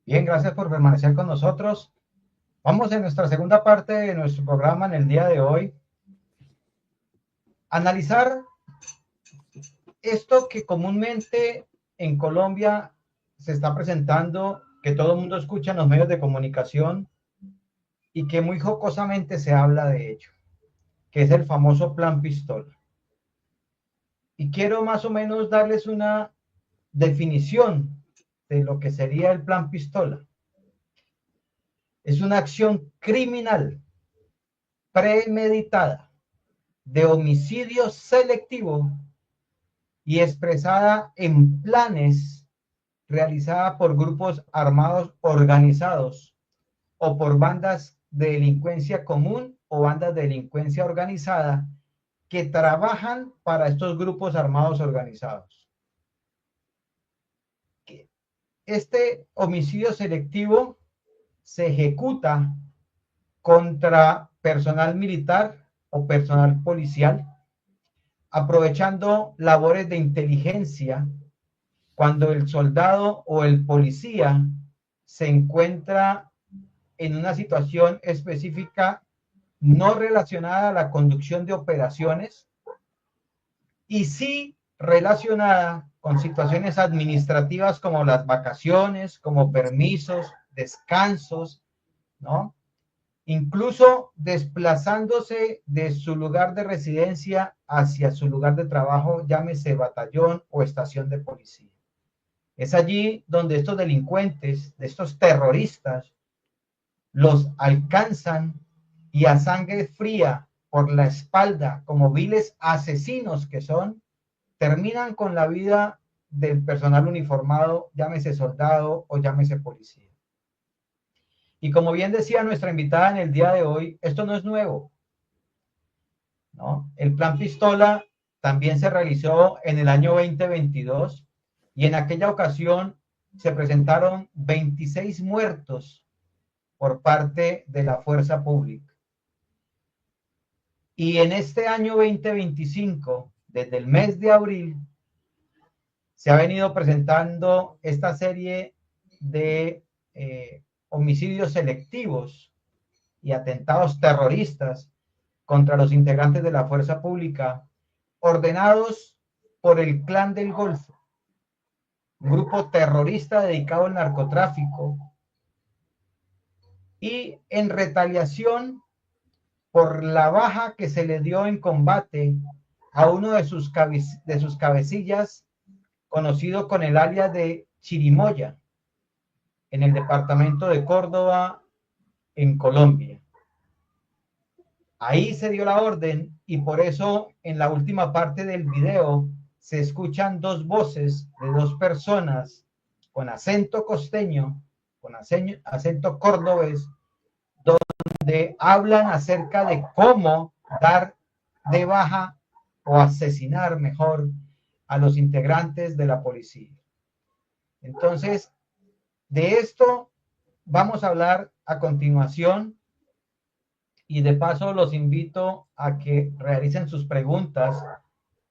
Bien, gracias por permanecer con nosotros. Vamos en nuestra segunda parte de nuestro programa en el día de hoy. Analizar esto que comúnmente en Colombia se está presentando, que todo el mundo escucha en los medios de comunicación y que muy jocosamente se habla de ello, que es el famoso Plan Pistola. Y quiero más o menos darles una definición de lo que sería el Plan Pistola. Es una acción criminal premeditada de homicidio selectivo y expresada en planes realizada por grupos armados organizados o por bandas de delincuencia común o bandas de delincuencia organizada que trabajan para estos grupos armados organizados. Este homicidio selectivo se ejecuta contra personal militar o personal policial, aprovechando labores de inteligencia cuando el soldado o el policía se encuentra en una situación específica no relacionada a la conducción de operaciones y sí relacionada con situaciones administrativas como las vacaciones, como permisos, descansos, ¿no? Incluso desplazándose de su lugar de residencia hacia su lugar de trabajo, llámese batallón o estación de policía. Es allí donde estos delincuentes, estos terroristas, los alcanzan y a sangre fría por la espalda, como viles asesinos que son, terminan con la vida del personal uniformado, llámese soldado o llámese policía. Y como bien decía nuestra invitada en el día de hoy, esto no es nuevo, ¿no? El Plan Pistola también se realizó en el año 2022 y en aquella ocasión se presentaron 26 muertos por parte de la fuerza pública. Y en este año 2025, desde el mes de abril, se ha venido presentando esta serie de homicidios selectivos y atentados terroristas contra los integrantes de la fuerza pública, ordenados por el Clan del Golfo, un grupo terrorista dedicado al narcotráfico, y en retaliación por la baja que se le dio en combate a uno de sus cabecillas, conocido con el alias de Chirimoya, en el departamento de Córdoba, en Colombia. Ahí se dio la orden y por eso en la última parte del video se escuchan dos voces de dos personas con acento costeño, con acento cordobés, donde hablan acerca de cómo dar de baja o asesinar mejor a los integrantes de la policía. Entonces, de esto vamos a hablar a continuación y de paso los invito a que realicen sus preguntas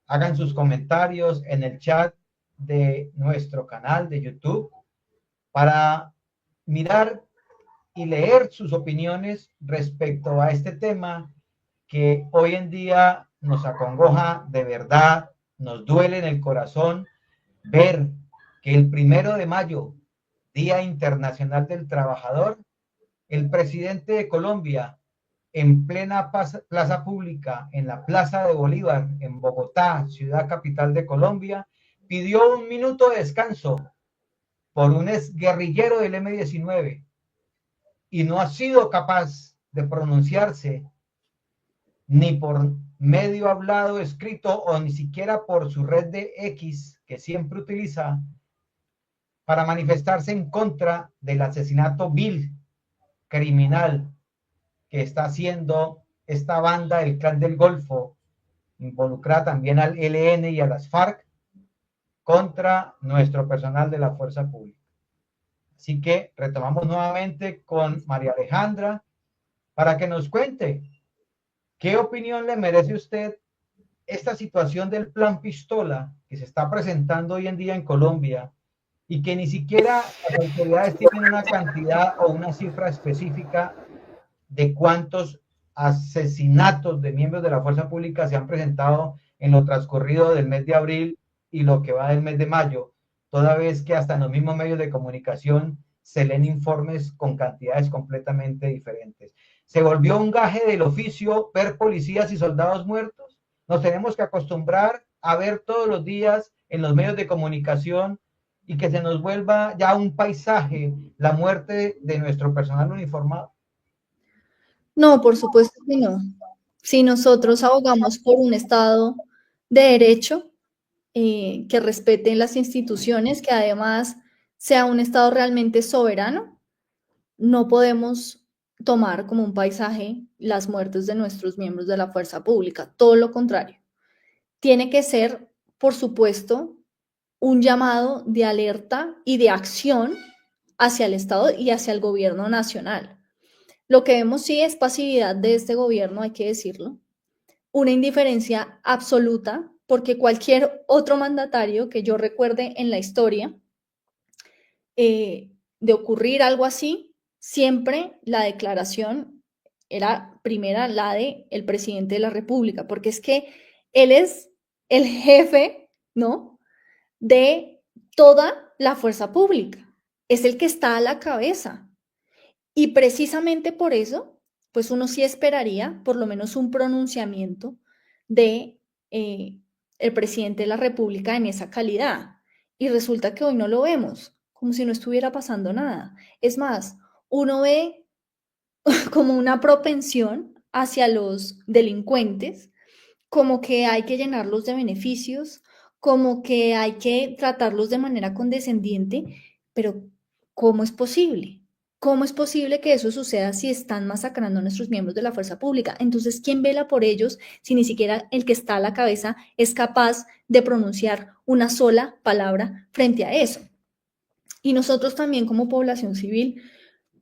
hagan sus comentarios en el chat de nuestro canal de YouTube para mirar y leer sus opiniones respecto a este tema que hoy en día nos acongoja de verdad, nos duele en el corazón ver que el 1 de mayo, Día Internacional del Trabajador, el presidente de Colombia, en plena plaza pública, en la Plaza de Bolívar, en Bogotá, ciudad capital de Colombia, pidió un minuto de descanso por un exguerrillero del M-19 y no ha sido capaz de pronunciarse ni por medio hablado, escrito o ni siquiera por su red de X que siempre utiliza para manifestarse en contra del asesinato vil, criminal, que está haciendo esta banda del Clan del Golfo, involucrada también al ELN y a las FARC, contra nuestro personal de la fuerza pública. Así que retomamos nuevamente con María Alejandra para que nos cuente qué opinión le merece a usted esta situación del plan Pistola que se está presentando hoy en día en Colombia y que ni siquiera las autoridades tienen una cantidad o una cifra específica de cuántos asesinatos de miembros de la fuerza pública se han presentado en lo transcurrido del mes de abril y lo que va del mes de mayo, toda vez que hasta en los mismos medios de comunicación se leen informes con cantidades completamente diferentes. ¿Se volvió un gaje del oficio ver policías y soldados muertos? ¿Nos tenemos que acostumbrar a ver todos los días en los medios de comunicación y que se nos vuelva ya un paisaje la muerte de nuestro personal uniformado? No, por supuesto que no. Si nosotros abogamos por un Estado de derecho, que respete las instituciones, que además sea un Estado realmente soberano, no podemos tomar como un paisaje las muertes de nuestros miembros de la fuerza pública. Todo lo contrario. Tiene que ser, por supuesto, un llamado de alerta y de acción hacia el Estado y hacia el gobierno nacional. Lo que vemos sí es pasividad de este gobierno, hay que decirlo, una indiferencia absoluta, porque cualquier otro mandatario que yo recuerde en la historia de ocurrir algo así, siempre la declaración era primera la del presidente de la República, porque es que él es el jefe, ¿no?, de toda la fuerza pública, es el que está a la cabeza. Y precisamente por eso, pues uno sí esperaría por lo menos un pronunciamiento de el presidente de la República en esa calidad. Y resulta que hoy no lo vemos, como si no estuviera pasando nada. Es más, uno ve como una propensión hacia los delincuentes, como que hay que llenarlos de beneficios, como que hay que tratarlos de manera condescendiente, pero ¿cómo es posible? ¿Cómo es posible que eso suceda si están masacrando a nuestros miembros de la fuerza pública? Entonces, ¿quién vela por ellos si ni siquiera el que está a la cabeza es capaz de pronunciar una sola palabra frente a eso? Y nosotros también como población civil,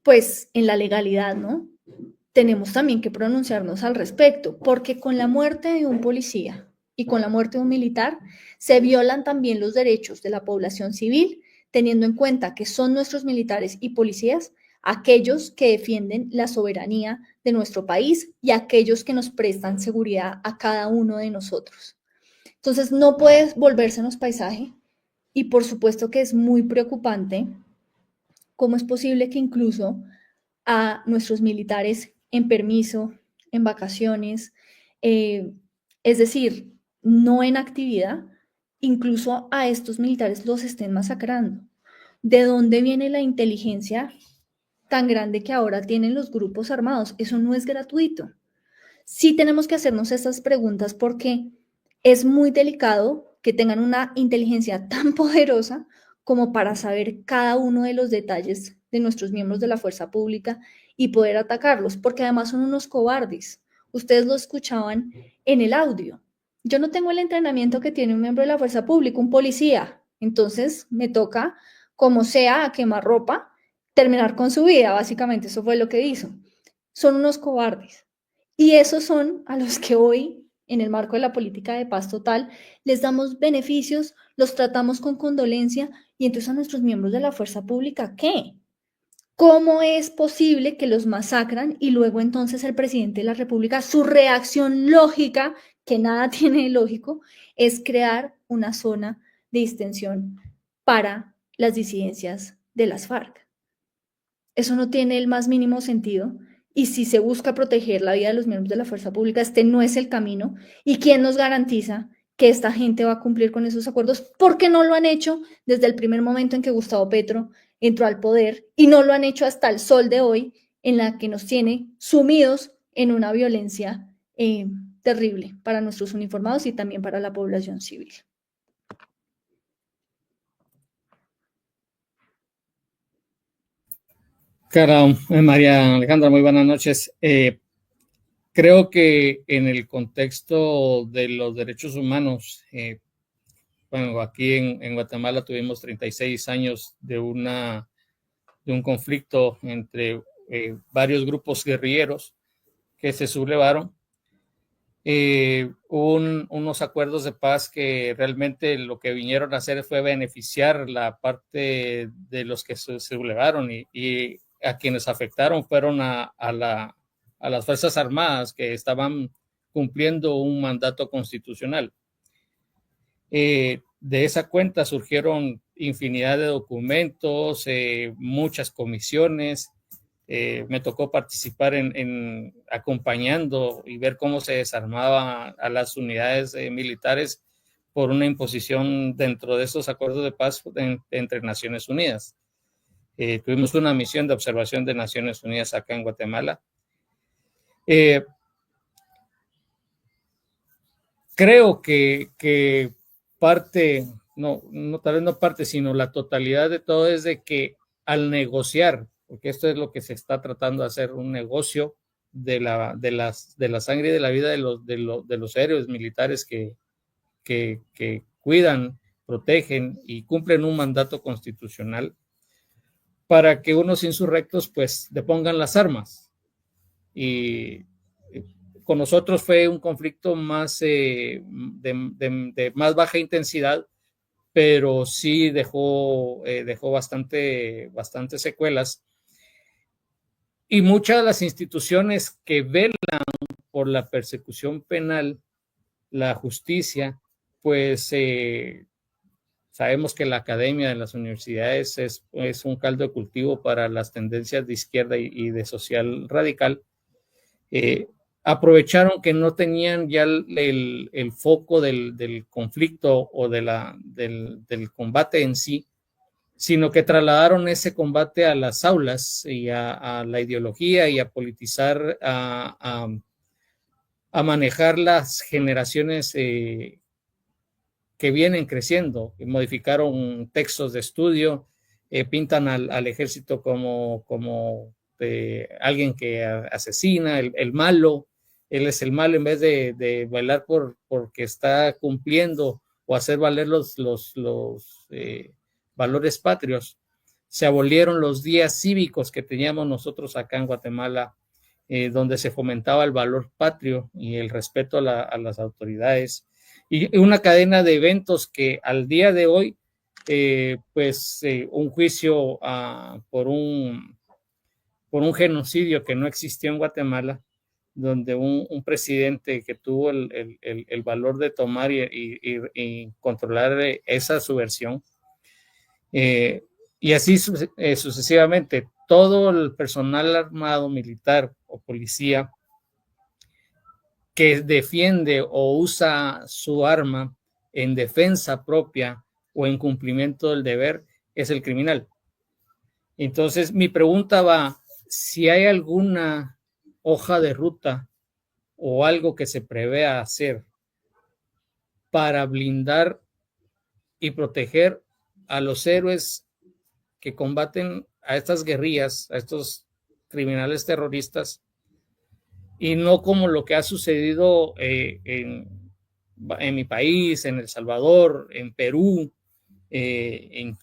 pues en la legalidad, ¿no?, tenemos también que pronunciarnos al respecto, porque con la muerte de un policía y con la muerte de un militar se violan también los derechos de la población civil, teniendo en cuenta que son nuestros militares y policías aquellos que defienden la soberanía de nuestro país y aquellos que nos prestan seguridad a cada uno de nosotros. Entonces no puede volvérsenos paisaje y por supuesto que es muy preocupante cómo es posible que incluso a nuestros militares en permiso, en vacaciones, es decir, no en actividad, incluso a estos militares los estén masacrando. ¿De dónde viene la inteligencia tan grande que ahora tienen los grupos armados? Eso no es gratuito. Sí tenemos que hacernos estas preguntas porque es muy delicado que tengan una inteligencia tan poderosa como para saber cada uno de los detalles de nuestros miembros de la fuerza pública y poder atacarlos, porque además son unos cobardes. Ustedes lo escuchaban en el audio. Yo no tengo el entrenamiento que tiene un miembro de la fuerza pública, un policía, entonces me toca, como sea, a quemarropa, terminar con su vida, básicamente, eso fue lo que hizo. Son unos cobardes. Y esos son a los que hoy en el marco de la política de paz total, les damos beneficios, los tratamos con condolencia y entonces a nuestros miembros de la fuerza pública, ¿qué? ¿Cómo es posible que los masacran y luego entonces el presidente de la República, su reacción lógica, que nada tiene de lógico, es crear una zona de distensión para las disidencias de las FARC? Eso no tiene el más mínimo sentido. Y si se busca proteger la vida de los miembros de la fuerza pública, este no es el camino. ¿Y quién nos garantiza que esta gente va a cumplir con esos acuerdos? Porque no lo han hecho desde el primer momento en que Gustavo Petro entró al poder y no lo han hecho hasta el sol de hoy, en la que nos tiene sumidos en una violencia terrible para nuestros uniformados y también para la población civil. Cara, María Alejandra, muy buenas noches. Creo que en el contexto de los derechos humanos, bueno, aquí en Guatemala tuvimos 36 años de un conflicto entre varios grupos guerrilleros que se sublevaron. Hubo unos acuerdos de paz que realmente lo que vinieron a hacer fue beneficiar la parte de los que se sublevaron y a quienes afectaron fueron a las Fuerzas Armadas que estaban cumpliendo un mandato constitucional. De esa cuenta surgieron infinidad de documentos, muchas comisiones. Me tocó participar en acompañando y ver cómo se desarmaba a las unidades militares por una imposición dentro de esos acuerdos de paz entre Naciones Unidas. Tuvimos una misión de observación de Naciones Unidas acá en Guatemala. Creo que parte, tal vez no parte, sino la totalidad de todo es de que al negociar, porque esto es lo que se está tratando de hacer, un negocio de la sangre y de la vida de los héroes militares que cuidan, protegen y cumplen un mandato constitucional, para que unos insurrectos pues depongan las armas. Y con nosotros fue un conflicto más de más baja intensidad, pero sí dejó bastante secuelas. Y muchas de las instituciones que velan por la persecución penal, la justicia, pues sabemos que la academia de las universidades es un caldo de cultivo para las tendencias de izquierda y de social radical. Aprovecharon que no tenían ya el foco del conflicto o del combate en sí, sino que trasladaron ese combate a las aulas y a la ideología y a politizar, a manejar las generaciones que vienen creciendo. Modificaron textos de estudio, pintan al ejército como alguien que asesina, el malo. Él es el malo en vez de bailar porque está cumpliendo o hacer valer los valores patrios. Se abolieron los días cívicos que teníamos nosotros acá en Guatemala, donde se fomentaba el valor patrio y el respeto a las autoridades, y una cadena de eventos que al día de hoy, un juicio por un genocidio que no existió en Guatemala, donde un presidente que tuvo el valor de tomar y controlar esa subversión, y así sucesivamente, todo el personal armado, militar o policía que defiende o usa su arma en defensa propia o en cumplimiento del deber es el criminal. Entonces, mi pregunta va, si hay alguna hoja de ruta o algo que se prevea hacer para blindar y proteger a los héroes que combaten a estas guerrillas, a estos criminales terroristas, y no como lo que ha sucedido en mi país, en El Salvador, en Perú, en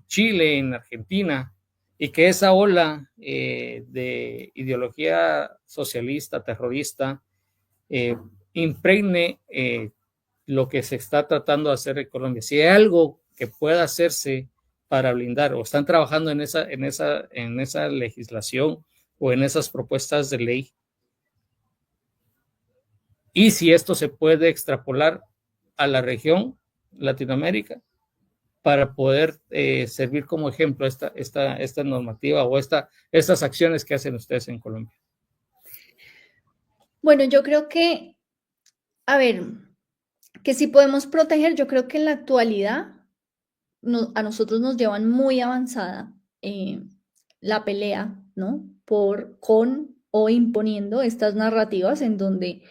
Chile, en Argentina, y que esa ola de ideología socialista, terrorista, impregne lo que se está tratando de hacer en Colombia. Si hay algo que pueda hacerse para blindar, o están trabajando en esa legislación o en esas propuestas de ley, y si esto se puede extrapolar a la región Latinoamérica para poder servir como ejemplo esta normativa o estas acciones que hacen ustedes en Colombia. Bueno, yo creo que, a ver, que si podemos proteger, yo creo que en la actualidad a nosotros nos llevan muy avanzada la pelea, ¿no? Con o imponiendo estas narrativas en donde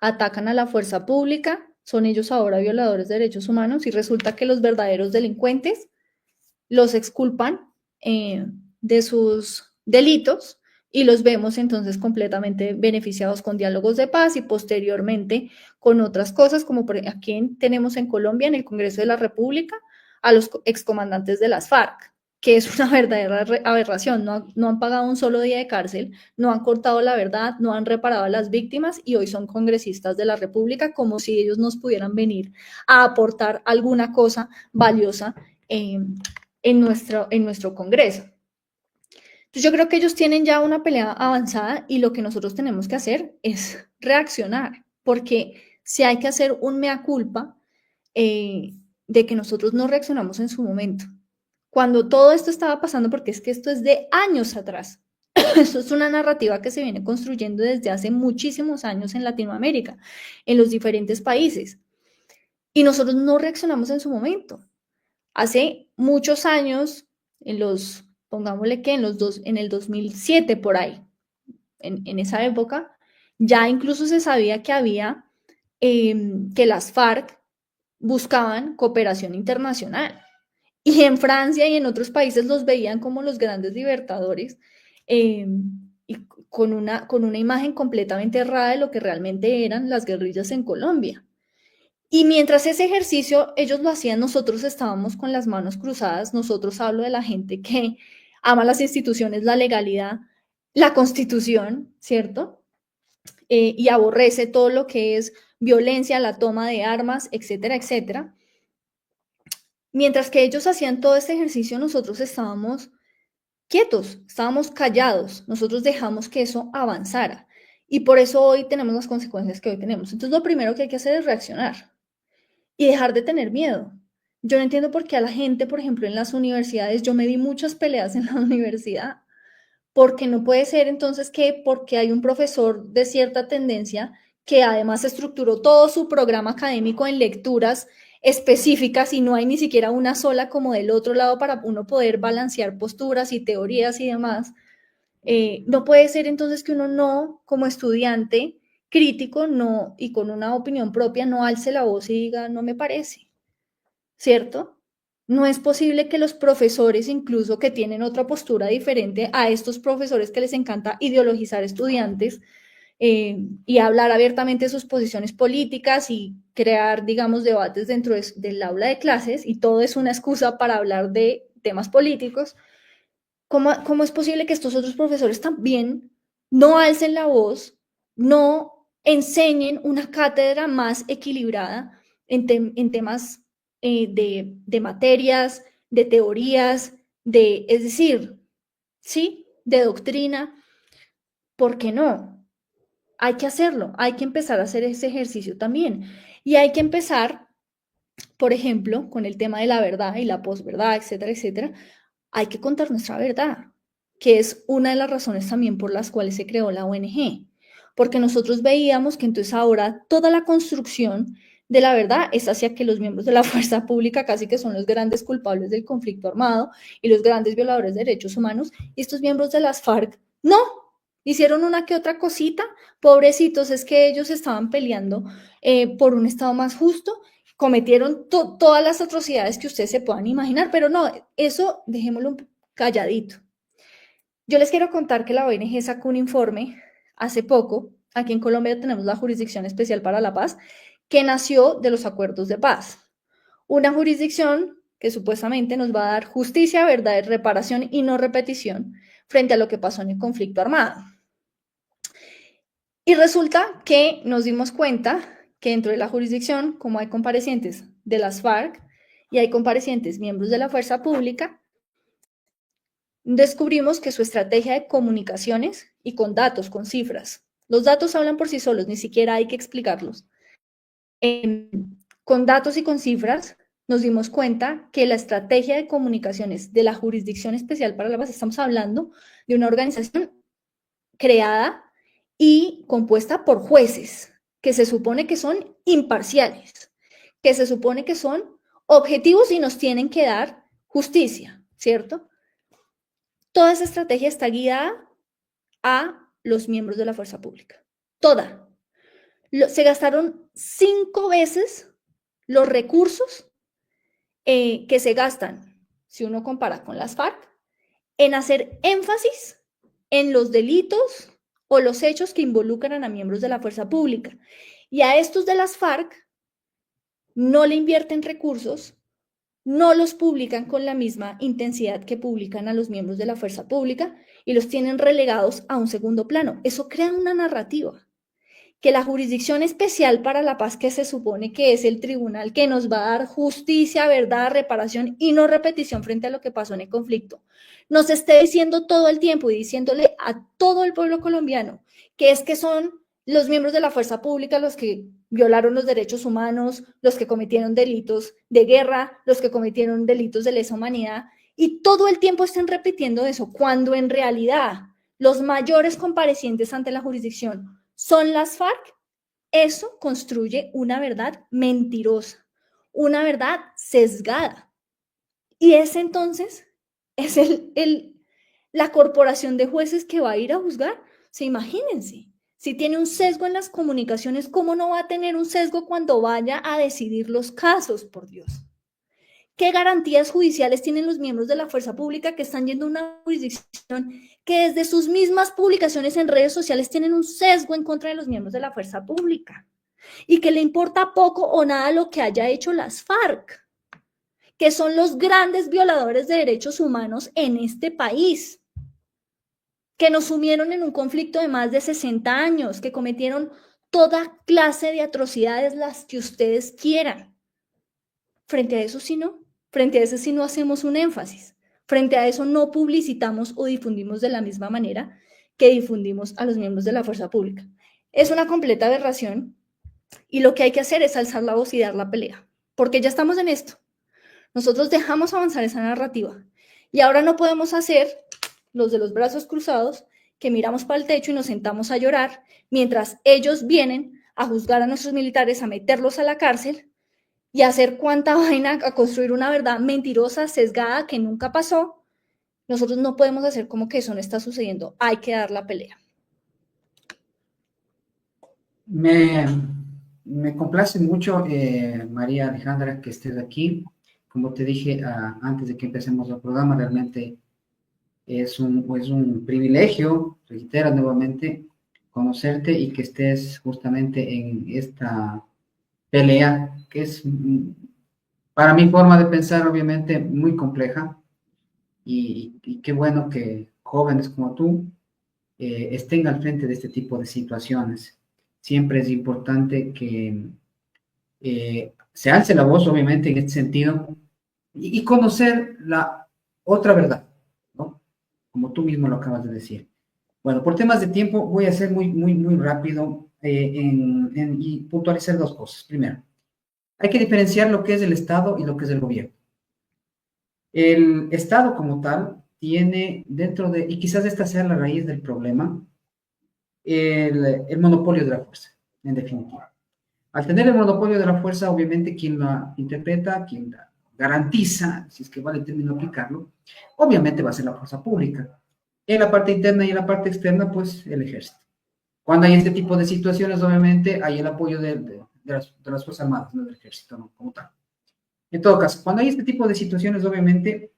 atacan a la fuerza pública, son ellos ahora violadores de derechos humanos y resulta que los verdaderos delincuentes los exculpan de sus delitos y los vemos entonces completamente beneficiados con diálogos de paz y posteriormente con otras cosas, como aquí tenemos en Colombia, en el Congreso de la República, a los excomandantes de las FARC, que es una verdadera aberración. No han pagado un solo día de cárcel, no han cortado la verdad, no han reparado a las víctimas y hoy son congresistas de la República, como si ellos nos pudieran venir a aportar alguna cosa valiosa en nuestro Congreso. Entonces yo creo que ellos tienen ya una pelea avanzada y lo que nosotros tenemos que hacer es reaccionar, porque si hay que hacer un mea culpa de que nosotros no reaccionamos en su momento. Cuando todo esto estaba pasando, porque es que esto es de años atrás, esto es una narrativa que se viene construyendo desde hace muchísimos años en Latinoamérica, en los diferentes países, y nosotros no reaccionamos en su momento. Hace muchos años, pongámosle que en el 2007 por ahí, en esa época, ya incluso se sabía que había, que las FARC buscaban cooperación internacional. Y en Francia y en otros países los veían como los grandes libertadores y con una imagen completamente errada de lo que realmente eran las guerrillas en Colombia. Y mientras ese ejercicio ellos lo hacían, nosotros estábamos con las manos cruzadas. Nosotros hablo de la gente que ama las instituciones, la legalidad, la Constitución, ¿cierto? Y aborrece todo lo que es violencia, la toma de armas, etcétera, etcétera. Mientras que ellos hacían todo este ejercicio, nosotros estábamos quietos, estábamos callados, nosotros dejamos que eso avanzara. Y por eso hoy tenemos las consecuencias que hoy tenemos. Entonces lo primero que hay que hacer es reaccionar y dejar de tener miedo. Yo no entiendo por qué a la gente, por ejemplo, en las universidades, yo me di muchas peleas en la universidad, porque no puede ser entonces que porque hay un profesor de cierta tendencia que además estructuró todo su programa académico en lecturas específicas y no hay ni siquiera una sola como del otro lado para uno poder balancear posturas y teorías y demás. No puede ser entonces que uno no, como estudiante crítico, no, y con una opinión propia, no alce la voz y diga, no me parece, ¿cierto? No es posible que los profesores, incluso que tienen otra postura diferente a estos profesores que les encanta ideologizar estudiantes, y hablar abiertamente de sus posiciones políticas y crear, digamos, debates dentro del aula de clases, y todo es una excusa para hablar de temas políticos. ¿Cómo es posible que estos otros profesores también no alcen la voz, no enseñen una cátedra más equilibrada en temas de materias, de teorías, es decir, ¿sí? De doctrina? ¿Por qué no? Hay que hacerlo, hay que empezar a hacer ese ejercicio también. Y hay que empezar, por ejemplo, con el tema de la verdad y la posverdad, etcétera, etcétera. Hay que contar nuestra verdad, que es una de las razones también por las cuales se creó la ONG. Porque nosotros veíamos que entonces ahora toda la construcción de la verdad es hacia que los miembros de la fuerza pública casi que son los grandes culpables del conflicto armado y los grandes violadores de derechos humanos, y estos miembros de las FARC no. Hicieron una que otra cosita, pobrecitos, es que ellos estaban peleando por un Estado más justo, cometieron todas las atrocidades que ustedes se puedan imaginar, pero no, eso dejémoslo calladito. Yo les quiero contar que la ONG sacó un informe hace poco, aquí en Colombia tenemos la Jurisdicción Especial para la Paz, que nació de los acuerdos de paz. Una jurisdicción que supuestamente nos va a dar justicia, verdad, reparación y no repetición frente a lo que pasó en el conflicto armado. Y resulta que nos dimos cuenta que dentro de la jurisdicción, como hay comparecientes de las FARC y hay comparecientes miembros de la fuerza pública, descubrimos que su estrategia de comunicaciones y con datos, con cifras, los datos hablan por sí solos, ni siquiera hay que explicarlos. Con datos y con cifras nos dimos cuenta que la estrategia de comunicaciones de la Jurisdicción Especial para la Paz, estamos hablando de una organización creada y compuesta por jueces, que se supone que son imparciales, que se supone que son objetivos y nos tienen que dar justicia, ¿cierto? Toda esa estrategia está guiada a los miembros de la fuerza pública. Toda. Se gastaron 5 veces los recursos que se gastan, si uno compara con las FARC, en hacer énfasis en los delitos o los hechos que involucran a miembros de la fuerza pública. Y a estos de las FARC no le invierten recursos, no los publican con la misma intensidad que publican a los miembros de la fuerza pública y los tienen relegados a un segundo plano. Eso crea una narrativa que la Jurisdicción Especial para la Paz, que se supone que es el tribunal que nos va a dar justicia, verdad, reparación y no repetición frente a lo que pasó en el conflicto, nos esté diciendo todo el tiempo y diciéndole a todo el pueblo colombiano que es que son los miembros de la fuerza pública los que violaron los derechos humanos, los que cometieron delitos de guerra, los que cometieron delitos de lesa humanidad, y todo el tiempo estén repitiendo eso, cuando en realidad los mayores comparecientes ante la jurisdicción son las FARC. Eso construye una verdad mentirosa, una verdad sesgada. Y ese entonces es la corporación de jueces que va a ir a juzgar. ¿Se imagínense? Si tiene un sesgo en las comunicaciones, ¿cómo no va a tener un sesgo cuando vaya a decidir los casos, por Dios? ¿Qué garantías judiciales tienen los miembros de la fuerza pública que están yendo a una jurisdicción que desde sus mismas publicaciones en redes sociales tienen un sesgo en contra de los miembros de la fuerza pública y que le importa poco o nada lo que haya hecho las FARC, que son los grandes violadores de derechos humanos en este país, que nos sumieron en un conflicto de más de 60 años, que cometieron toda clase de atrocidades, las que ustedes quieran? Frente a eso sí no, frente a eso sí no hacemos un énfasis, frente a eso no publicitamos o difundimos de la misma manera que difundimos a los miembros de la fuerza pública. Es una completa aberración y lo que hay que hacer es alzar la voz y dar la pelea, porque ya estamos en esto. Nosotros dejamos avanzar esa narrativa y ahora no podemos hacer los de los brazos cruzados, que miramos para el techo y nos sentamos a llorar, mientras ellos vienen a juzgar a nuestros militares, a meterlos a la cárcel y a hacer cuánta vaina, a construir una verdad mentirosa, sesgada, que nunca pasó. Nosotros no podemos hacer como que eso no está sucediendo. Hay que dar la pelea. Me complace mucho, María Alejandra, que estés aquí. Como te dije antes de que empecemos el programa, realmente es un privilegio, reitero nuevamente, conocerte y que estés justamente en esta pelea, que es, para mi forma de pensar, obviamente muy compleja, y qué bueno que jóvenes como tú estén al frente de este tipo de situaciones. Siempre es importante que se alce la voz, obviamente, en este sentido, y conocer la otra verdad, ¿no? Como tú mismo lo acabas de decir. Bueno, por temas de tiempo voy a ser muy rápido y puntualizar 2 cosas. Primero, hay que diferenciar lo que es el Estado y lo que es el gobierno. El Estado como tal tiene dentro de, y quizás esta sea la raíz del problema, el monopolio de la fuerza, en definitiva. Al tener el monopolio de la fuerza, obviamente quien la interpreta, quien la garantiza, si es que vale el término aplicarlo, obviamente va a ser la fuerza pública. En la parte interna y en la parte externa, pues el ejército. Cuando hay este tipo de situaciones, obviamente hay el apoyo de las Fuerzas Armadas, no del ejército, no, como tal. En todo caso, cuando hay este tipo de situaciones, obviamente,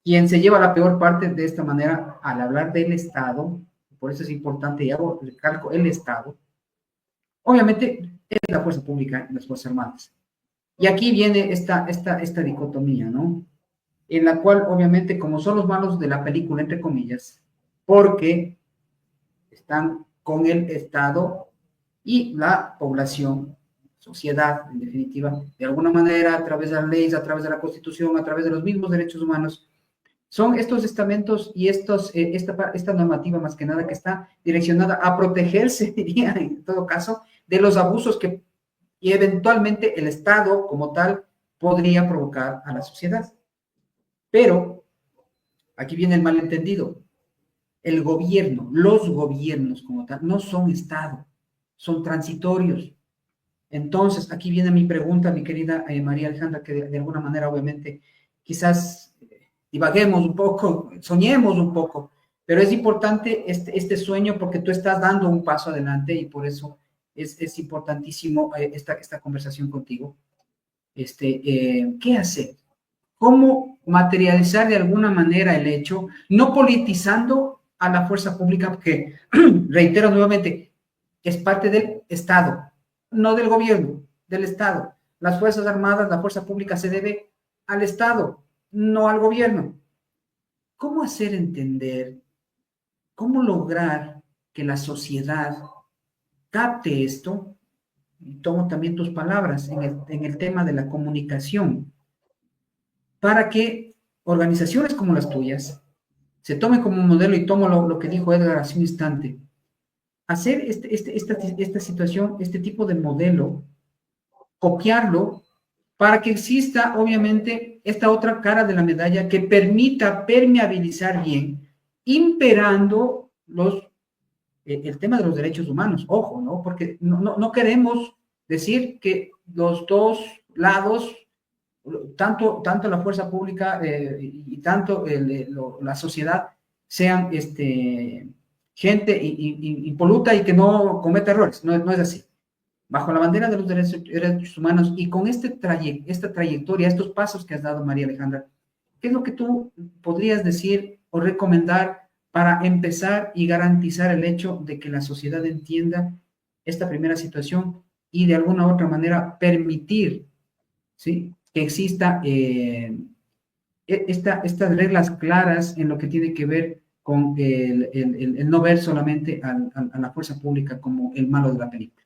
quien se lleva la peor parte de esta manera, al hablar del Estado, por eso es importante, y hago recalco el Estado, obviamente es la fuerza pública y las Fuerzas Armadas. Y aquí viene esta dicotomía, ¿no? En la cual, obviamente, como son los malos de la película, entre comillas, porque están con el Estado y la población, sociedad, en definitiva, de alguna manera, a través de las leyes, a través de la Constitución, a través de los mismos derechos humanos, son estos estamentos y esta normativa más que nada que está direccionada a protegerse, diría en todo caso, de los abusos que y eventualmente el Estado como tal podría provocar a la sociedad. Pero aquí viene el malentendido. El gobierno, los gobiernos como tal, no son Estado, son transitorios. Entonces, aquí viene mi pregunta, mi querida María Alejandra, que de alguna manera, obviamente, quizás divaguemos un poco, soñemos un poco, pero es importante este sueño porque tú estás dando un paso adelante y por eso es importantísimo esta conversación contigo. ¿Qué hacer? ¿Cómo materializar de alguna manera el hecho, no politizando a la fuerza pública, porque, reitero nuevamente, es parte del Estado, no del gobierno, del Estado. Las Fuerzas Armadas, la fuerza pública se debe al Estado, no al gobierno. ¿Cómo hacer entender, cómo lograr que la sociedad capte esto? Y tomo también tus palabras en el tema de la comunicación, para que organizaciones como las tuyas se tomen como modelo, y tomo lo que dijo Edgar hace un instante, hacer esta situación, este tipo de modelo, copiarlo, para que exista, obviamente, esta otra cara de la medalla que permita permeabilizar bien, imperando el tema de los derechos humanos. Ojo, ¿no? Porque no queremos decir que los dos lados, tanto la fuerza pública y tanto la sociedad, sean gente impoluta y que no cometa errores. No es así. Bajo la bandera de los derechos humanos y con esta trayectoria, estos pasos que has dado, María Alejandra, ¿qué es lo que tú podrías decir o recomendar para empezar y garantizar el hecho de que la sociedad entienda esta primera situación y de alguna u otra manera permitir, ¿sí?, que exista estas reglas claras en lo que tiene que ver con el no ver solamente a la fuerza pública como el malo de la película?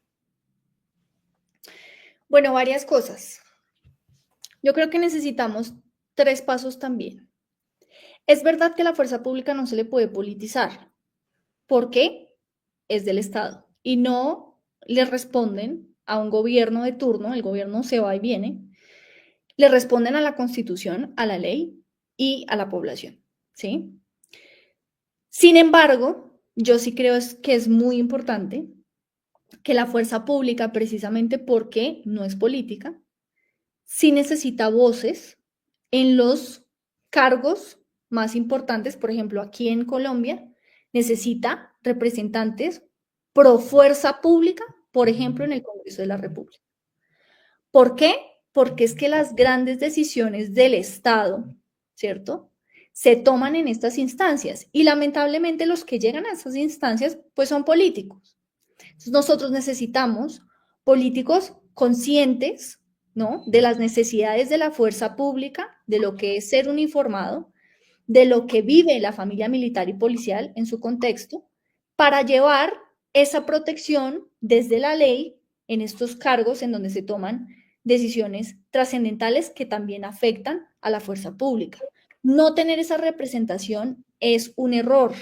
Bueno, varias cosas. Yo creo que necesitamos 3 pasos también. Es verdad que la fuerza pública no se le puede politizar. ¿Por qué? Es del Estado y no le responden a un gobierno de turno, el gobierno se va y viene, le responden a la Constitución, a la ley y a la población, ¿sí? Sin embargo, yo sí creo que es muy importante que la fuerza pública, precisamente porque no es política, sí necesita voces en los cargos más importantes. Por ejemplo, aquí en Colombia necesita representantes pro fuerza pública, por ejemplo, en el Congreso de la República. ¿Por qué? Porque es que las grandes decisiones del Estado, ¿cierto?, se toman en estas instancias y lamentablemente los que llegan a esas instancias pues son políticos. Entonces, nosotros necesitamos políticos conscientes, ¿no?, de las necesidades de la fuerza pública, de lo que es ser uniformado, de lo que vive la familia militar y policial en su contexto, para llevar esa protección desde la ley en estos cargos en donde se toman decisiones trascendentales que también afectan a la fuerza pública. No tener esa representación es un error,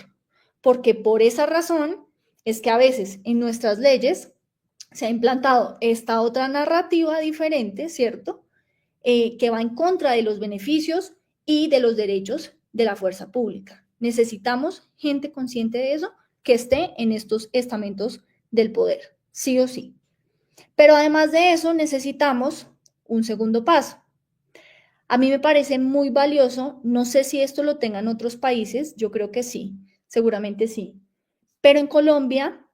porque por esa razón es que a veces en nuestras leyes se ha implantado esta otra narrativa diferente, ¿cierto?, que va en contra de los beneficios y de los derechos de la fuerza pública. Necesitamos gente consciente de eso, que esté en estos estamentos del poder, sí o sí. Pero además de eso, necesitamos un segundo paso. A mí me parece muy valioso, no sé si esto lo tengan otros países, yo creo que sí, seguramente sí. Pero en Colombia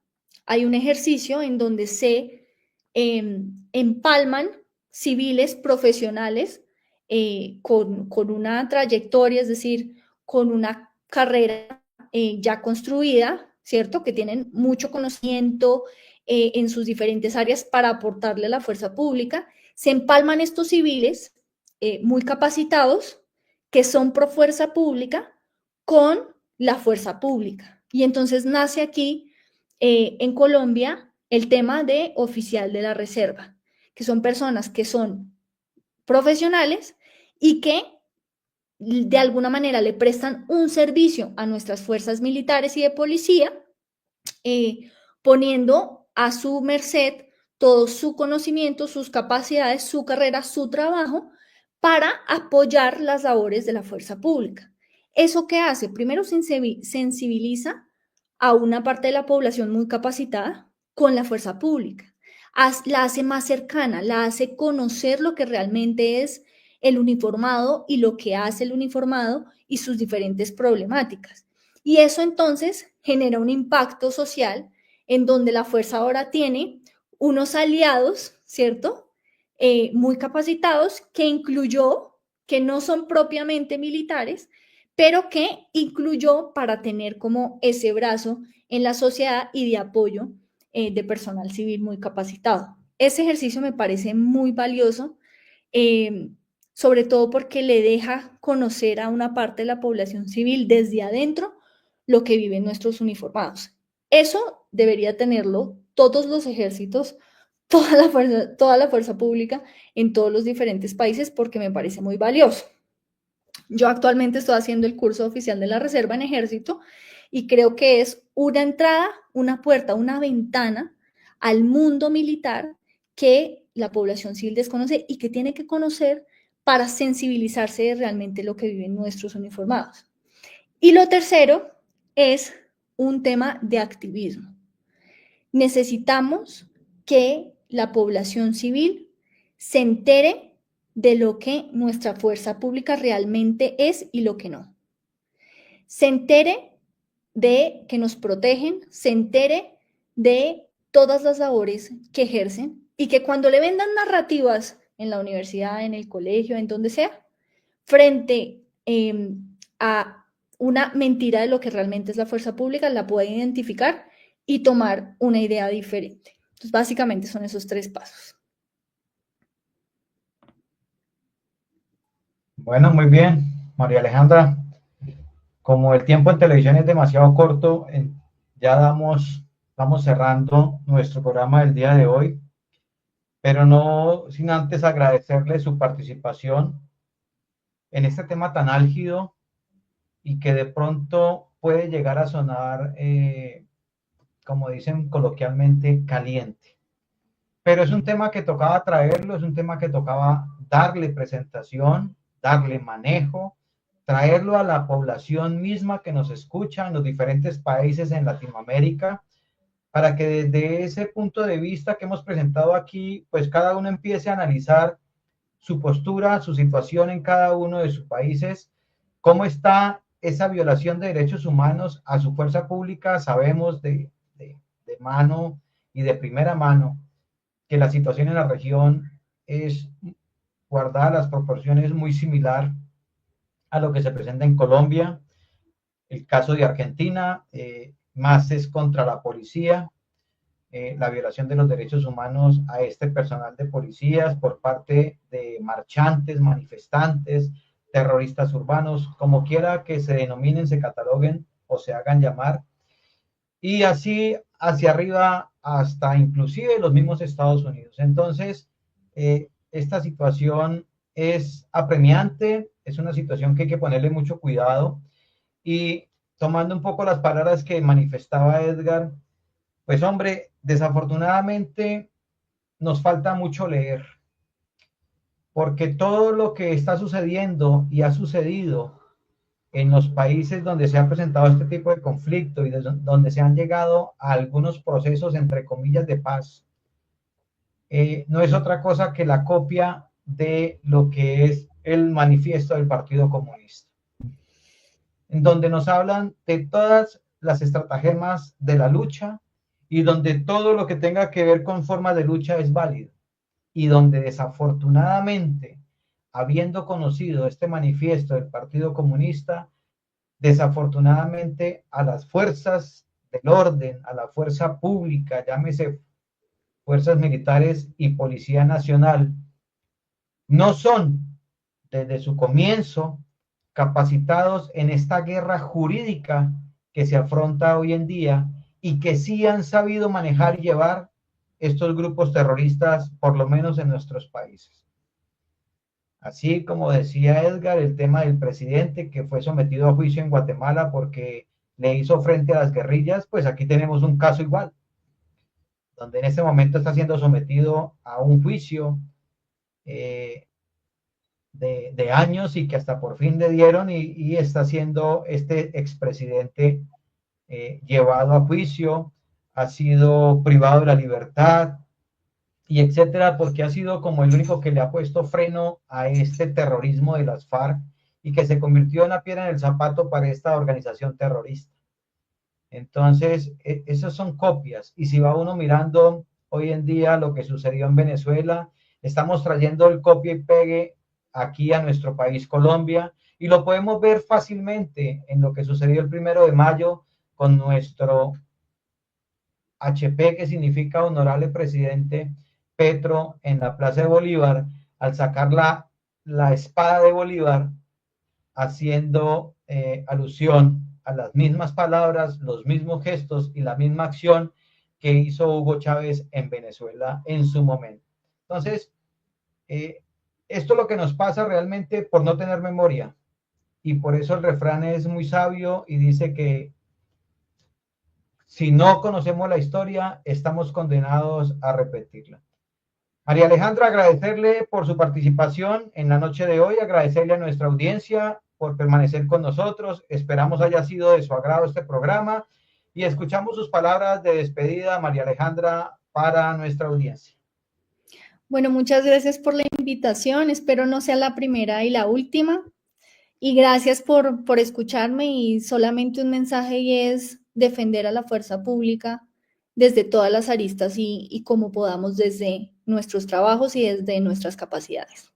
hay un ejercicio en donde se empalman civiles profesionales con una trayectoria, es decir, con una carrera ya construida, ¿cierto?, que tienen mucho conocimiento en sus diferentes áreas para aportarle a la fuerza pública. Se empalman estos civiles muy capacitados que son pro fuerza pública con la fuerza pública. Y entonces nace aquí en Colombia el tema de oficial de la reserva, que son personas que son profesionales y que de alguna manera le prestan un servicio a nuestras fuerzas militares y de policía, poniendo a su merced todo su conocimiento, sus capacidades, su carrera, su trabajo, para apoyar las labores de la fuerza pública. ¿Eso qué hace? Primero sensibiliza a una parte de la población muy capacitada con la fuerza pública. La hace más cercana, la hace conocer lo que realmente es el uniformado y lo que hace el uniformado y sus diferentes problemáticas. Y eso entonces genera un impacto social en donde la fuerza ahora tiene unos aliados, ¿cierto? Muy capacitados, que incluyó, que no son propiamente militares, pero que incluyó para tener como ese brazo en la sociedad y de apoyo de personal civil muy capacitado. Ese ejercicio me parece muy valioso, sobre todo porque le deja conocer a una parte de la población civil desde adentro lo que viven nuestros uniformados. Eso debería tenerlo todos los ejércitos, toda la fuerza pública en todos los diferentes países, porque me parece muy valioso. Yo actualmente estoy haciendo el curso oficial de la reserva en ejército y creo que es una entrada, una puerta, una ventana al mundo militar que la población civil desconoce y que tiene que conocer para sensibilizarse de realmente lo que viven nuestros uniformados. Y lo tercero es un tema de activismo. Necesitamos que la población civil se entere de lo que nuestra fuerza pública realmente es y lo que no. Se entere de que nos protegen, se entere de todas las labores que ejercen y que cuando le vendan narrativas en la universidad, en el colegio, en donde sea, frente a una mentira de lo que realmente es la fuerza pública, la pueda identificar y tomar una idea diferente. Entonces, básicamente son esos 3 pasos. Bueno, muy bien, María Alejandra. Como el tiempo en televisión es demasiado corto, ya vamos cerrando nuestro programa del día de hoy, pero no sin antes agradecerle su participación en este tema tan álgido y que de pronto puede llegar a sonar, como dicen coloquialmente, caliente. Pero es un tema que tocaba traerlo, es un tema que tocaba darle presentación, darle manejo, traerlo a la población misma que nos escucha en los diferentes países en Latinoamérica, para que desde ese punto de vista que hemos presentado aquí, pues cada uno empiece a analizar su postura, su situación en cada uno de sus países, cómo está esa violación de derechos humanos a su fuerza pública. Sabemos de mano y de primera mano que la situación en la región es, guardada las proporciones, muy similar a lo que se presenta en Colombia. El caso de Argentina, más es contra la policía, la violación de los derechos humanos a este personal de policías por parte de marchantes, manifestantes, terroristas urbanos, como quiera que se denominen, se cataloguen o se hagan llamar. Y así hacia arriba hasta inclusive los mismos Estados Unidos. Entonces, esta situación es apremiante, es una situación que hay que ponerle mucho cuidado. Y tomando un poco las palabras que manifestaba Edgar, pues hombre, desafortunadamente nos falta mucho leer, porque todo lo que está sucediendo y ha sucedido en los países donde se ha presentado este tipo de conflicto y donde se han llegado a algunos procesos, entre comillas, de paz, no es otra cosa que la copia de lo que es el manifiesto del Partido Comunista, en donde nos hablan de todas las estratagemas de la lucha y donde todo lo que tenga que ver con formas de lucha es válido, y donde desafortunadamente, habiendo conocido este manifiesto del Partido Comunista, desafortunadamente a las fuerzas del orden, a la fuerza pública, llámese fuerzas militares y Policía Nacional, no son desde su comienzo capacitados en esta guerra jurídica que se afronta hoy en día, y que sí han sabido manejar y llevar estos grupos terroristas, por lo menos en nuestros países. Así como decía Edgar, el tema del presidente que fue sometido a juicio en Guatemala porque le hizo frente a las guerrillas, pues aquí tenemos un caso igual, donde en este momento está siendo sometido a un juicio de años y que hasta por fin le dieron y está siendo este expresidente llevado a juicio, ha sido privado de la libertad y etcétera, porque ha sido como el único que le ha puesto freno a este terrorismo de las FARC y que se convirtió en la piedra en el zapato para esta organización terrorista. Entonces, esas son copias. Y si va uno mirando hoy en día lo que sucedió en Venezuela, estamos trayendo el copia y pegue aquí a nuestro país, Colombia, y lo podemos ver fácilmente en lo que sucedió el 1 de mayo con nuestro HP, que significa honorable presidente Petro, en la Plaza de Bolívar, al sacar la espada de Bolívar, haciendo alusión a las mismas palabras, los mismos gestos y la misma acción que hizo Hugo Chávez en Venezuela en su momento. Entonces, esto es lo que nos pasa realmente por no tener memoria, y por eso el refrán es muy sabio y dice que si no conocemos la historia, estamos condenados a repetirla. María Alejandra, agradecerle por su participación en la noche de hoy, agradecerle a nuestra audiencia por permanecer con nosotros. Esperamos haya sido de su agrado este programa y escuchamos sus palabras de despedida, María Alejandra, para nuestra audiencia. Bueno, muchas gracias por la invitación. Espero no sea la primera y la última. Y gracias por escucharme, y solamente un mensaje, y es defender a la fuerza pública desde todas las aristas y como podamos, desde nuestros trabajos y desde nuestras capacidades.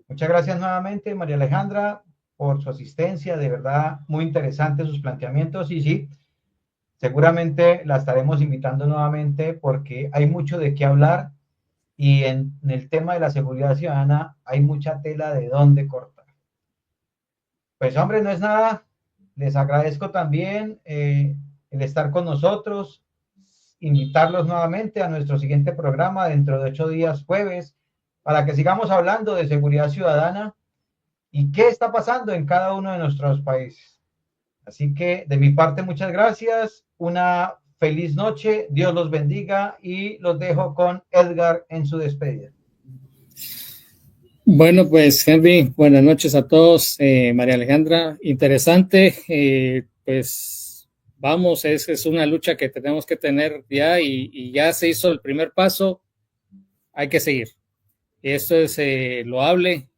Muchas gracias nuevamente, María Alejandra, por su asistencia. De verdad, muy interesantes sus planteamientos, y sí, seguramente la estaremos invitando nuevamente porque hay mucho de qué hablar, y en el tema de la seguridad ciudadana hay mucha tela de dónde cortar. Pues hombre, no es nada. Les agradezco también el estar con nosotros, invitarlos nuevamente a nuestro siguiente programa dentro de 8 días, jueves, para que sigamos hablando de seguridad ciudadana y qué está pasando en cada uno de nuestros países. Así que de mi parte, muchas gracias, una feliz noche, Dios los bendiga, y los dejo con Edgar en su despedida. Bueno, pues Henry, buenas noches a todos. María Alejandra, interesante. Pues vamos, es una lucha que tenemos que tener ya, y ya se hizo el primer paso, hay que seguir. Esto es loable,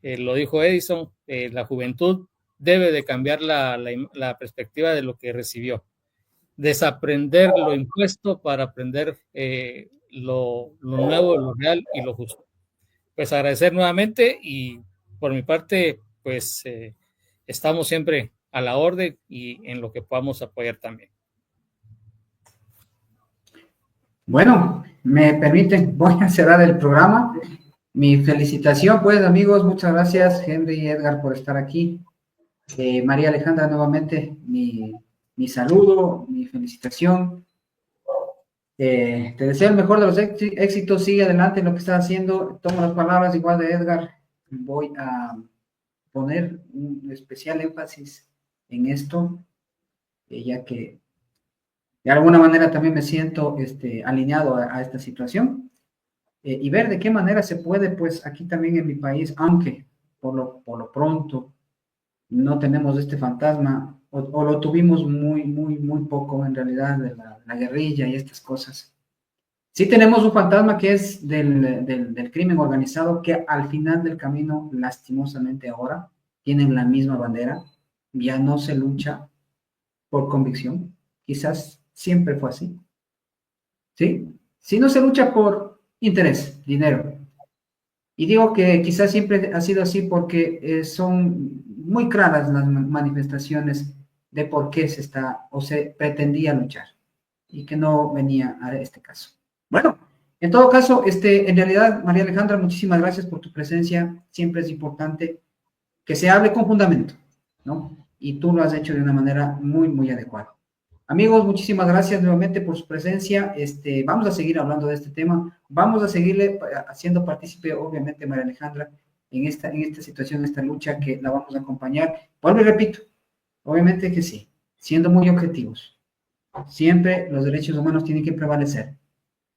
lo dijo Edison, la juventud debe de cambiar la perspectiva de lo que recibió, desaprender lo impuesto para aprender lo nuevo, lo real y lo justo. Pues agradecer nuevamente, y por mi parte, pues estamos siempre a la orden y en lo que podamos apoyar también. Bueno, me permiten, voy a cerrar el programa. Mi felicitación, pues, amigos, muchas gracias, Henry y Edgar, por estar aquí. María Alejandra, nuevamente, mi saludo, mi felicitación. Te deseo el mejor de los éxitos, sigue adelante en lo que estás haciendo. Tomo las palabras igual de Edgar, voy a poner un especial énfasis en esto, ya que de alguna manera también me siento alineado a esta situación, y ver de qué manera se puede, pues aquí también en mi país, aunque por lo pronto no tenemos este fantasma, o lo tuvimos muy poco en realidad, de la guerrilla y estas cosas. Sí tenemos un fantasma que es del crimen organizado, que al final del camino, lastimosamente ahora, tienen la misma bandera, ya no se lucha por convicción, quizás siempre fue así, ¿sí? Si no se lucha por interés, dinero, y digo que quizás siempre ha sido así porque son muy claras las manifestaciones de por qué se está o se pretendía luchar, y que no venía a este caso. Bueno, en todo caso, en realidad, María Alejandra, muchísimas gracias por tu presencia. Siempre es importante que se hable con fundamento, ¿no? Y tú lo has hecho de una manera muy adecuada. Amigos, muchísimas gracias nuevamente por su presencia. Vamos a seguir hablando de este tema. Vamos a seguirle haciendo partícipe, obviamente, María Alejandra, en esta situación, en esta lucha que la vamos a acompañar. Vuelvo y repito, obviamente que sí, siendo muy objetivos. Siempre los derechos humanos tienen que prevalecer,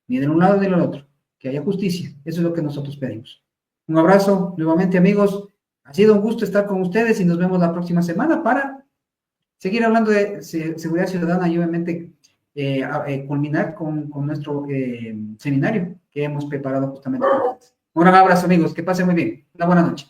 ni de un lado ni del otro, que haya justicia. Eso es lo que nosotros pedimos. Un abrazo nuevamente, amigos. Ha sido un gusto estar con ustedes y nos vemos la próxima semana para seguir hablando de seguridad ciudadana y obviamente culminar con nuestro seminario que hemos preparado justamente para ustedes. Un gran abrazo, amigos. Que pasen muy bien. Una buena noche.